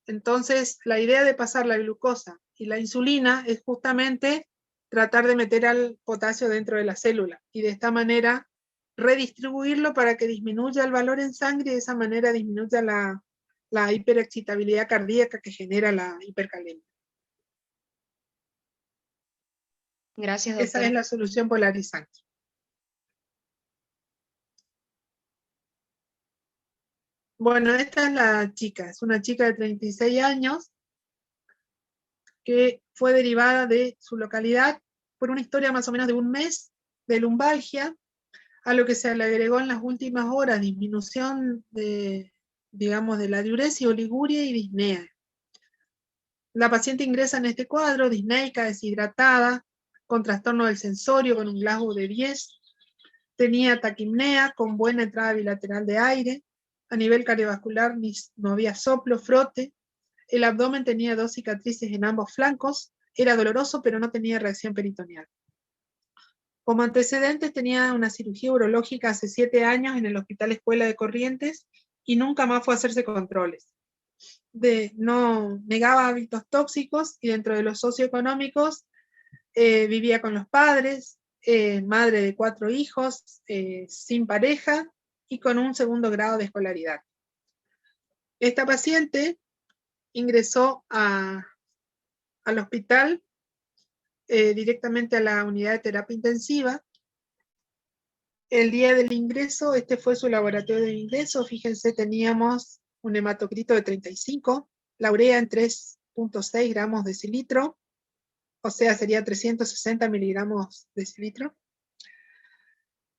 Entonces, la idea de pasar la glucosa y la insulina es justamente tratar de meter al potasio dentro de la célula y de esta manera redistribuirlo para que disminuya el valor en sangre y de esa manera disminuya la hiperexcitabilidad cardíaca que genera la hipercalemia. Gracias, doctora. Esa es la solución polarizante. Bueno, esta es la chica, es una chica de 36 años que fue derivada de su localidad por una historia más o menos de un mes de lumbalgia, a lo que se le agregó en las últimas horas disminución de, digamos, de la diuresis, oliguria y disnea. La paciente ingresa en este cuadro, disneica, deshidratada, con trastorno del sensorio, con un Glasgow de 10, tenía taquipnea, con buena entrada bilateral de aire, a nivel cardiovascular no había soplo, frote, el abdomen tenía 2 cicatrices en ambos flancos, era doloroso pero no tenía reacción peritoneal. Como antecedentes tenía una cirugía urológica hace 7 años en el Hospital Escuela de Corrientes y nunca más fue a hacerse controles. No negaba hábitos tóxicos y dentro de los socioeconómicos vivía con los padres, madre de 4 hijos, sin pareja y con un 2º grado de escolaridad. Esta paciente ingresó al hospital directamente a la unidad de terapia intensiva. El día del ingreso, este fue su laboratorio de ingreso, fíjense, teníamos un hematocrito de 35, la urea en 3.6 gramos decilitro, o sea, sería 360 miligramos decilitro.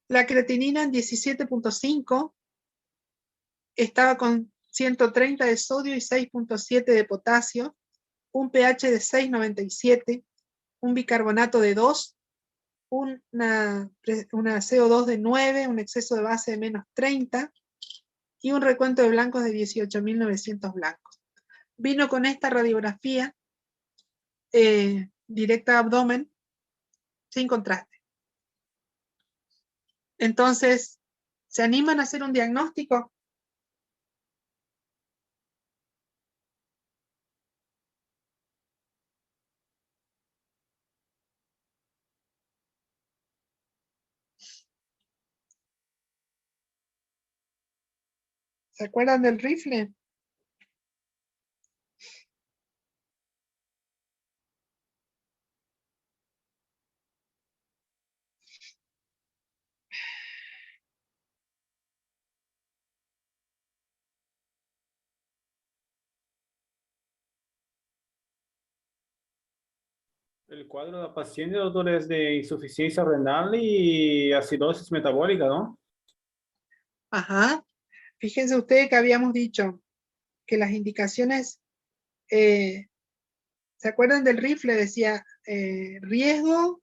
La creatinina en 17.5, estaba con 130 de sodio y 6.7 de potasio, un pH de 6,97, un bicarbonato de 2, una CO2 de 9, un exceso de base de menos 30 y un recuento de blancos de 18.900 blancos. Vino con esta radiografía directa a abdomen sin contraste. Entonces, ¿se animan a hacer un diagnóstico? ¿Se acuerdan del rifle? El cuadro de la paciente, doctor, es de insuficiencia renal y acidosis metabólica, ¿no? Ajá. Fíjense ustedes que habíamos dicho que las indicaciones, ¿se acuerdan del rifle? Decía riesgo,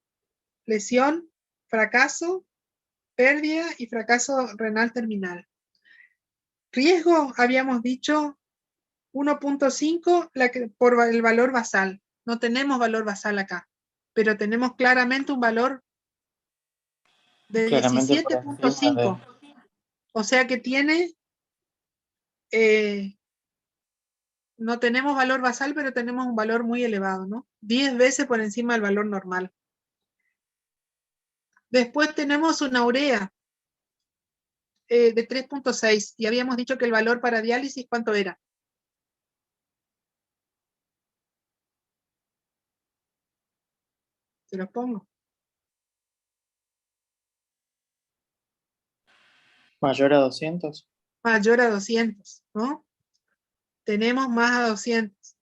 lesión, fracaso, pérdida y fracaso renal terminal. Riesgo, habíamos dicho 1.5 por el valor basal. No tenemos valor basal acá, pero tenemos claramente un valor de Claramente por encima 17.5. O sea que tiene, no tenemos valor basal, pero tenemos un valor muy elevado, ¿no? 10 veces por encima del valor normal. Después tenemos una urea de 3.6 y habíamos dicho que el valor para diálisis, ¿cuánto era? Se los pongo. mayor a 200. Mayor a 200, ¿no? Tenemos más a 200.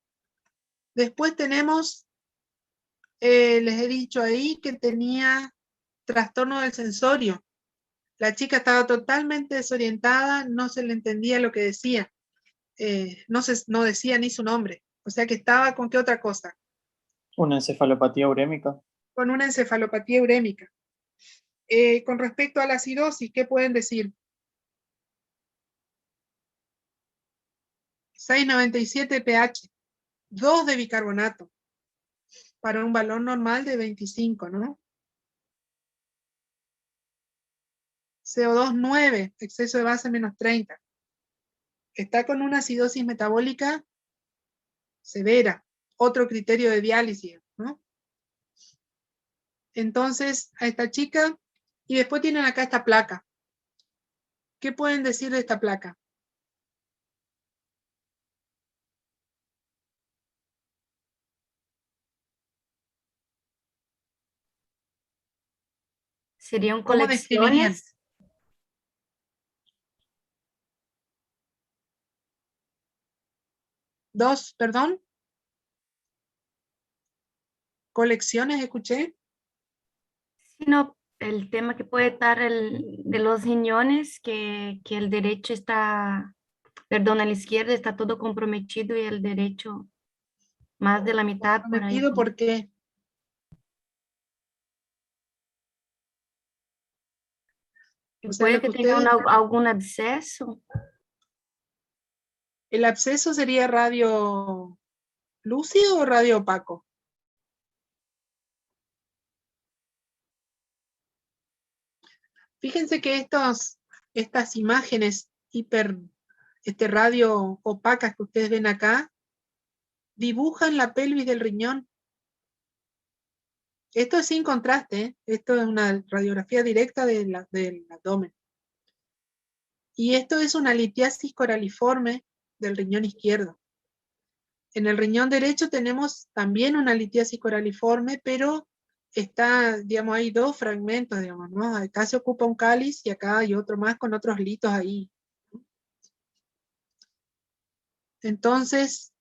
Después tenemos, les he dicho ahí que tenía trastorno del sensorio. La chica estaba totalmente desorientada, no se le entendía lo que decía. No decía ni su nombre. O sea que estaba con qué otra cosa. Una encefalopatía urémica. Con una encefalopatía urémica. Con respecto a la acidosis, ¿qué pueden decir? 6,97 pH, 2 de bicarbonato, para un valor normal de 25, ¿no? CO2 9, exceso de base menos 30. Está con una acidosis metabólica severa, otro criterio de diálisis, ¿no? Entonces, a esta chica, y después tienen acá esta placa. ¿Qué pueden decir de esta placa? ¿Serían ¿Cómo describirían? colecciones? Dos, perdón. Colecciones, escuché. Sino el tema que puede estar de los riñones, que el derecho está, perdón, el izquierdo está todo comprometido y el derecho más de la mitad por ahí. Comprometido, ¿por qué? Y O sea, puede lo que que tenga ustedes, algún absceso. ¿el absceso sería radio lúcido o radio opaco? Fíjense que estas imágenes radio opacas que ustedes ven acá, dibujan la pelvis del riñón. Esto es sin contraste, ¿eh? Esto es una radiografía directa del abdomen. Y esto es una litiasis coraliforme del riñón izquierdo. En el riñón derecho tenemos también una litiasis coraliforme, pero está, digamos, hay dos fragmentos, digamos, ¿no? Acá se ocupa un cáliz y acá hay otro más con otros litos ahí. Entonces,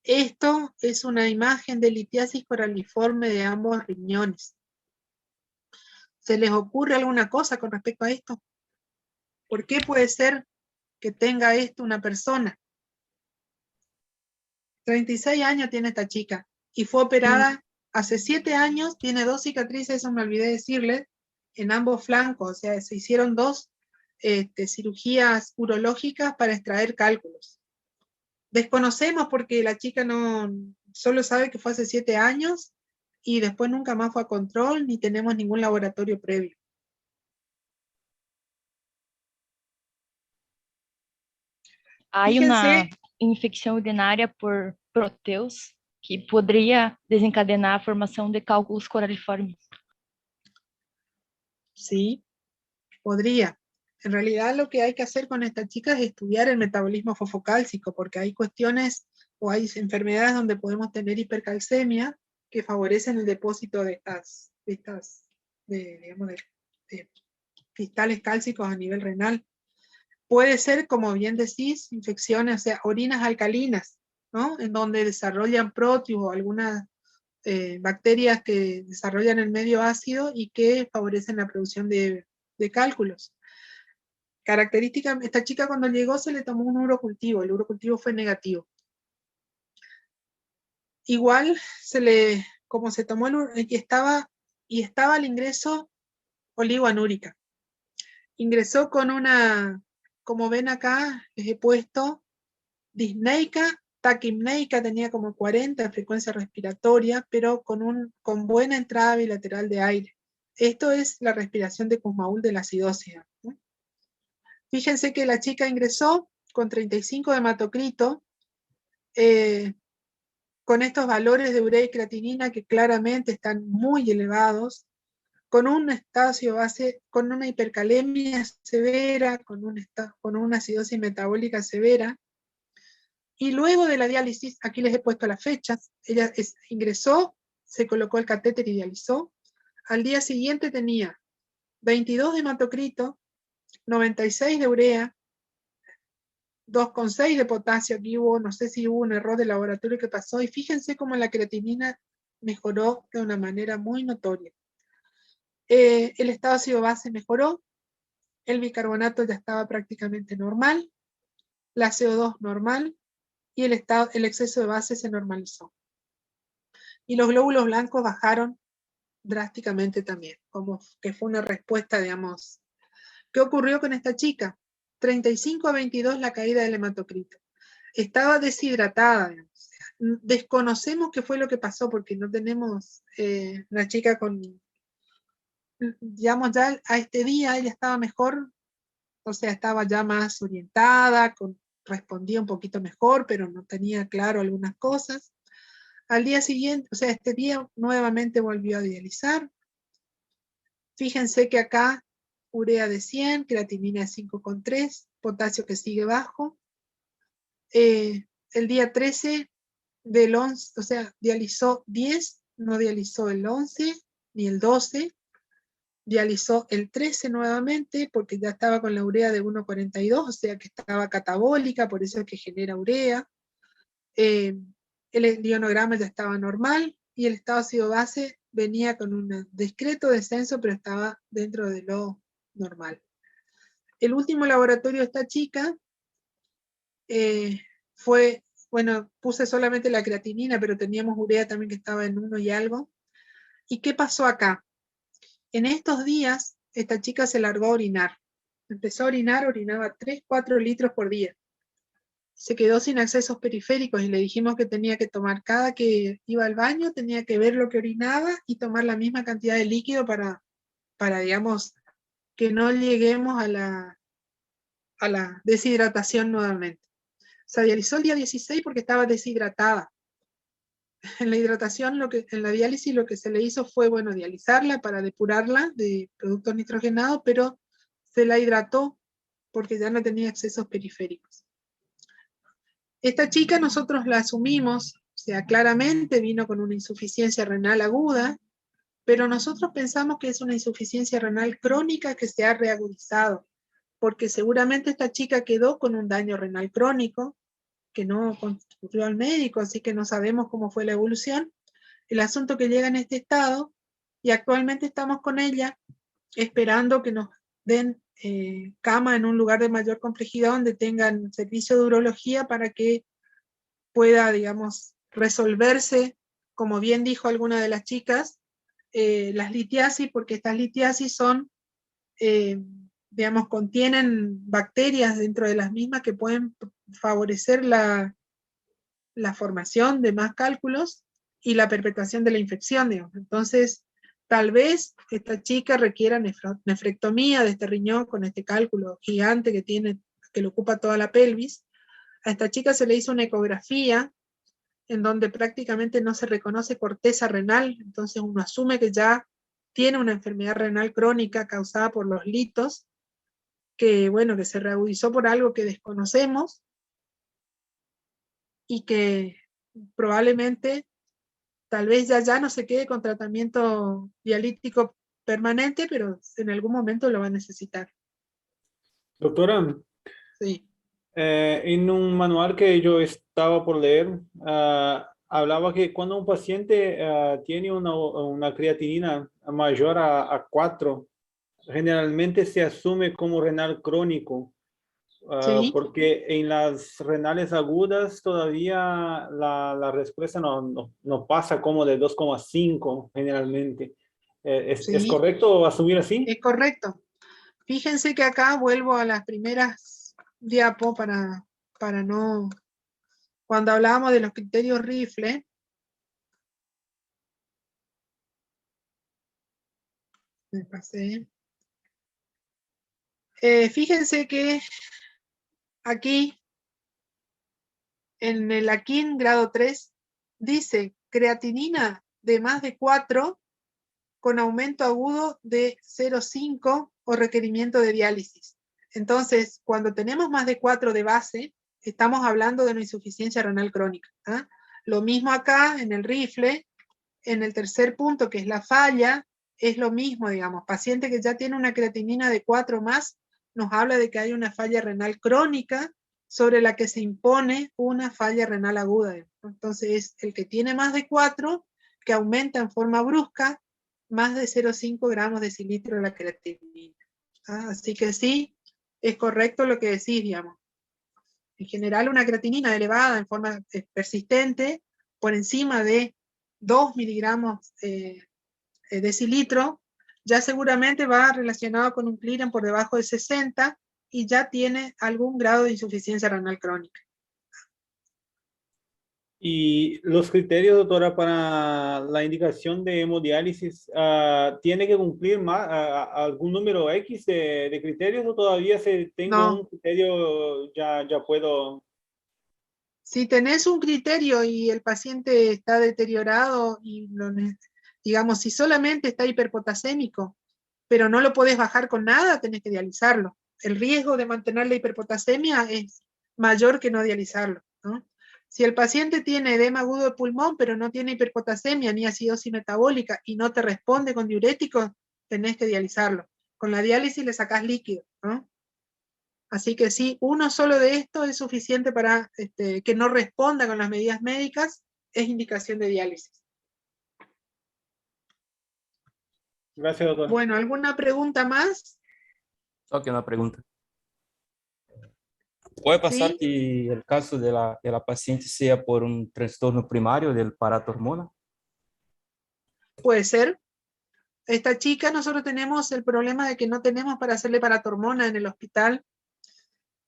esto es una imagen de litiasis coraliforme de ambos riñones. ¿Se les ocurre alguna cosa con respecto a esto? ¿Por qué puede ser que tenga esto una persona? 36 años tiene esta chica y fue operada hace 7 años, tiene 2 cicatrices, eso me olvidé decirles, en ambos flancos, o sea, se hicieron 2 cirugías urológicas para extraer cálculos. Desconocemos porque la chica no, solo sabe que fue hace 7 años y después nunca más fue a control, ni tenemos ningún laboratorio previo. Hay una infecção urinária por proteus que poderia desencadenar a formação de cálculos coraliformes. Sí, podría. En realidad lo que hay que hacer con esta chica es estudiar el metabolismo fosfocálcico, porque hay cuestiones o hay enfermedades donde podemos tener hipercalcemia que favorecen el depósito de de cristales cálcicos a nivel renal. Puede ser, como bien decís, infecciones, o sea, orinas alcalinas, ¿no? En donde desarrollan Proteus o algunas bacterias que desarrollan el medio ácido y que favorecen la producción de cálculos. Característica, esta chica cuando llegó se le tomó un urocultivo, el urocultivo fue negativo. Igual como se tomó y estaba al ingreso oligoanúrica. Ingresó con una, como ven acá, les he puesto disneica, taquipneica, tenía como 40 frecuencia respiratoria, pero con buena entrada bilateral de aire. Esto es la respiración de Kussmaul de la acidosis, ¿no? Fíjense que la chica ingresó con 35 de hematocrito, con estos valores de urea y creatinina que claramente están muy elevados, con un estado ácido-base, con una hipercalemia severa, con una acidosis metabólica severa. Y luego de la diálisis, aquí les he puesto las fechas, ella ingresó, se colocó el catéter y dializó. Al día siguiente tenía 22 de hematocrito, 96 de urea, 2,6 de potasio. Aquí no sé si hubo un error de laboratorio que pasó, y fíjense cómo la creatinina mejoró de una manera muy notoria. El estado ácido-base mejoró, el bicarbonato ya estaba prácticamente normal, la CO2 normal, y el exceso de base se normalizó. Y los glóbulos blancos bajaron drásticamente también, como que fue una respuesta, digamos. ¿Qué ocurrió con esta chica? 35-22 la caída del hematocrito. Estaba deshidratada, digamos. Desconocemos qué fue lo que pasó, porque no tenemos una chica con, digamos, ya a este día ella estaba mejor, o sea, estaba ya más orientada, respondía un poquito mejor, pero no tenía claro algunas cosas. Al día siguiente, o sea, este día nuevamente volvió a dializar. Fíjense que acá urea de 100, creatinina de 5,3, potasio que sigue bajo. El día 13 del 11, o sea, dializó 10, no dializó el 11 ni el 12, dializó el 13 nuevamente porque ya estaba con la urea de 1,42, o sea que estaba catabólica, por eso es que genera urea. El ionograma ya estaba normal y el estado ácido-base venía con un discreto descenso, pero estaba dentro de lo normal. El último laboratorio de esta chica fue, bueno, puse solamente la creatinina, pero teníamos urea también que estaba en 1 y algo. ¿Y qué pasó acá? En estos días, esta chica se largó a orinar. Empezó a orinar, orinaba 3-4 litros por día. Se quedó sin accesos periféricos y le dijimos que tenía que tomar, cada que iba al baño, tenía que ver lo que orinaba y tomar la misma cantidad de líquido para digamos, que no lleguemos a la deshidratación nuevamente. Se dializó el día 16 porque estaba deshidratada. En la hidratación, en la diálisis lo que se le hizo fue, bueno, dializarla para depurarla de productos nitrogenados, pero se la hidrató porque ya no tenía accesos periféricos. Esta chica nosotros la asumimos, o sea, claramente vino con una insuficiencia renal aguda, pero nosotros pensamos que es una insuficiencia renal crónica que se ha reagudizado, porque seguramente esta chica quedó con un daño renal crónico, que no concurrió al médico, así que no sabemos cómo fue la evolución. El asunto que llega en este estado, y actualmente estamos con ella, esperando que nos den cama en un lugar de mayor complejidad donde tengan servicio de urología para que pueda, digamos, resolverse, como bien dijo alguna de las chicas, las litiasis, porque estas litiasis son, digamos, contienen bacterias dentro de las mismas que pueden favorecer la formación de más cálculos y la perpetuación de la infección, digamos. Entonces, tal vez esta chica requiera nefrectomía de este riñón con este cálculo gigante que le ocupa toda la pelvis. A esta chica se le hizo una ecografía en donde prácticamente no se reconoce corteza renal, entonces uno asume que ya tiene una enfermedad renal crónica causada por los litos, que, bueno, que se reagudizó por algo que desconocemos y que probablemente, tal vez ya no se quede con tratamiento dialítico permanente, pero en algún momento lo va a necesitar. Doctora, Sí. en un manual que yo estaba por leer, hablaba que cuando un paciente tiene una creatinina mayor a 4, generalmente se asume como renal crónico, Sí. porque en las renales agudas todavía la respuesta no pasa como de 2,5 generalmente. ¿Es Sí. correcto asumir así? Es correcto. Fíjense que acá vuelvo a las primeras diapos para no... Cuando hablábamos de los criterios Rifle, me pasé. Fíjense que aquí, en el AKIN grado 3, dice creatinina de más de 4 con aumento agudo de 0,5 o requerimiento de diálisis. Entonces, cuando tenemos más de 4 de base, estamos hablando de una insuficiencia renal crónica. ¿Ah? Lo mismo acá en el Rifle, en el tercer punto, que es la falla, es lo mismo, digamos. Paciente que ya tiene una creatinina de 4 más, nos habla de que hay una falla renal crónica sobre la que se impone una falla renal aguda. Entonces, es el que tiene más de 4, que aumenta en forma brusca, más de 0,5 gramos de decilitro de la creatinina. ¿Ah? Así que sí, es correcto lo que decís, digamos. En general, una creatinina elevada en forma persistente, por encima de 2 miligramos decilitro, ya seguramente va relacionado con un clearance por debajo de 60 y ya tiene algún grado de insuficiencia renal crónica. Y los criterios, doctora, para la indicación de hemodiálisis, ¿tiene que cumplir algún número X de criterios o todavía si tengo No. un criterio ya puedo? Si tenés un criterio y el paciente está deteriorado y digamos, si solamente está hiperpotasémico, pero no lo podés bajar con nada, tenés que dializarlo. El riesgo de mantener la hiperpotasemia es mayor que no dializarlo, ¿no? Si el paciente tiene edema agudo de pulmón, pero no tiene hiperpotasemia ni acidosis metabólica y no te responde con diuréticos, tenés que dializarlo. Con la diálisis le sacás líquido, ¿no? Así que sí, uno solo de estos es suficiente para que no responda con las medidas médicas, es indicación de diálisis. Gracias, doctor. Bueno, ¿alguna pregunta más? Só que una pregunta. ¿Puede pasar ¿Sí? que el caso de la paciente sea por un trastorno primario del paratormona? Puede ser. Esta chica, nosotros tenemos el problema de que no tenemos para hacerle paratormona en el hospital,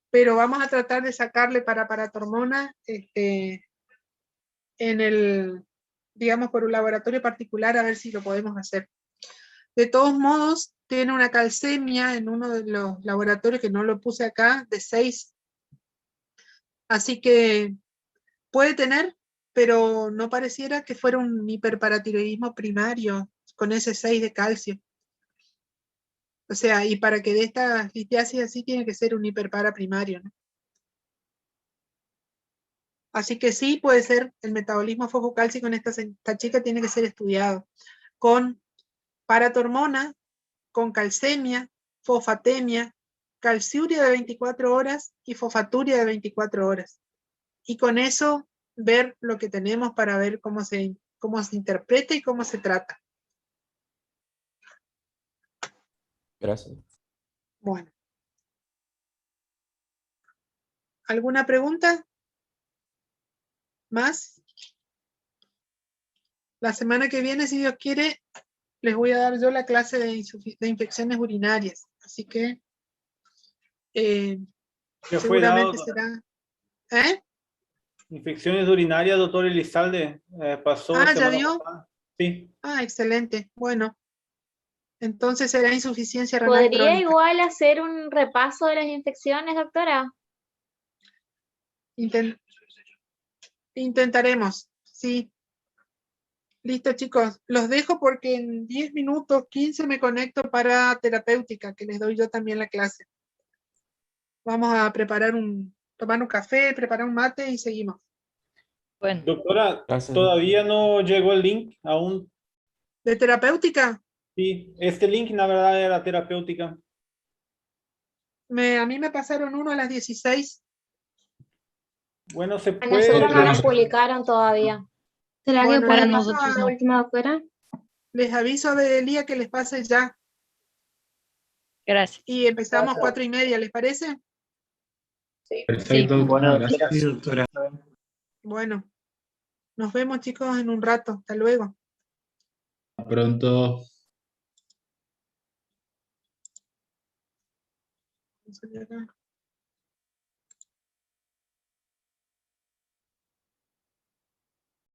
pero vamos a tratar de sacarle paratormona en el, digamos, por un laboratorio particular, a ver si lo podemos hacer. De todos modos, tiene una calcemia en uno de los laboratorios, que no lo puse acá, de 6. Así que puede tener, pero no pareciera que fuera un hiperparatiroidismo primario con ese 6 de calcio. O sea, y para que dé esta litiasis así tiene que ser un hiperpara primario, ¿no? Así que sí, puede ser el metabolismo fosfocálcico en esta chica tiene que ser estudiado con paratormona, con calcemia, fosfatemia, calciuria de 24 horas y fosfaturia de 24 horas. Y con eso ver lo que tenemos para ver cómo se interpreta y cómo se trata. Gracias. Bueno. ¿Alguna pregunta? ¿Más? La semana que viene, si Dios quiere, les voy a dar yo la clase de infecciones urinarias. Así que seguramente será... ¿Eh? Infecciones urinarias, doctor Elizalde, pasó ¿ya semana dio? pasada. Sí. Excelente. Bueno, entonces será insuficiencia renal ¿Podría crónica. igual hacer un repaso de las infecciones, doctora? Intentaremos, sí. Listo, chicos. Los dejo porque en 10 minutos, 15 me conecto para terapéutica, que les doy yo también la clase. Vamos a tomar un café, preparar un mate y seguimos. Bueno, Doctora, Gracias. todavía no llegó el link aún. ¿De terapéutica? Sí, este link la verdad era terapéutica. A mí me pasaron uno a las 16. Bueno, se A puede. nosotros no nos publicaron todavía. ¿Será Bueno, que puede para pasar nosotros a la no. última, doctora? Les aviso de Elia que les pase ya. Gracias. Y empezamos 4:30, ¿les parece? Perfecto. Bueno, Gracias. sí, doctora. Bueno, nos vemos chicos en un rato. Hasta luego. Hasta pronto. Vamos a ver acá.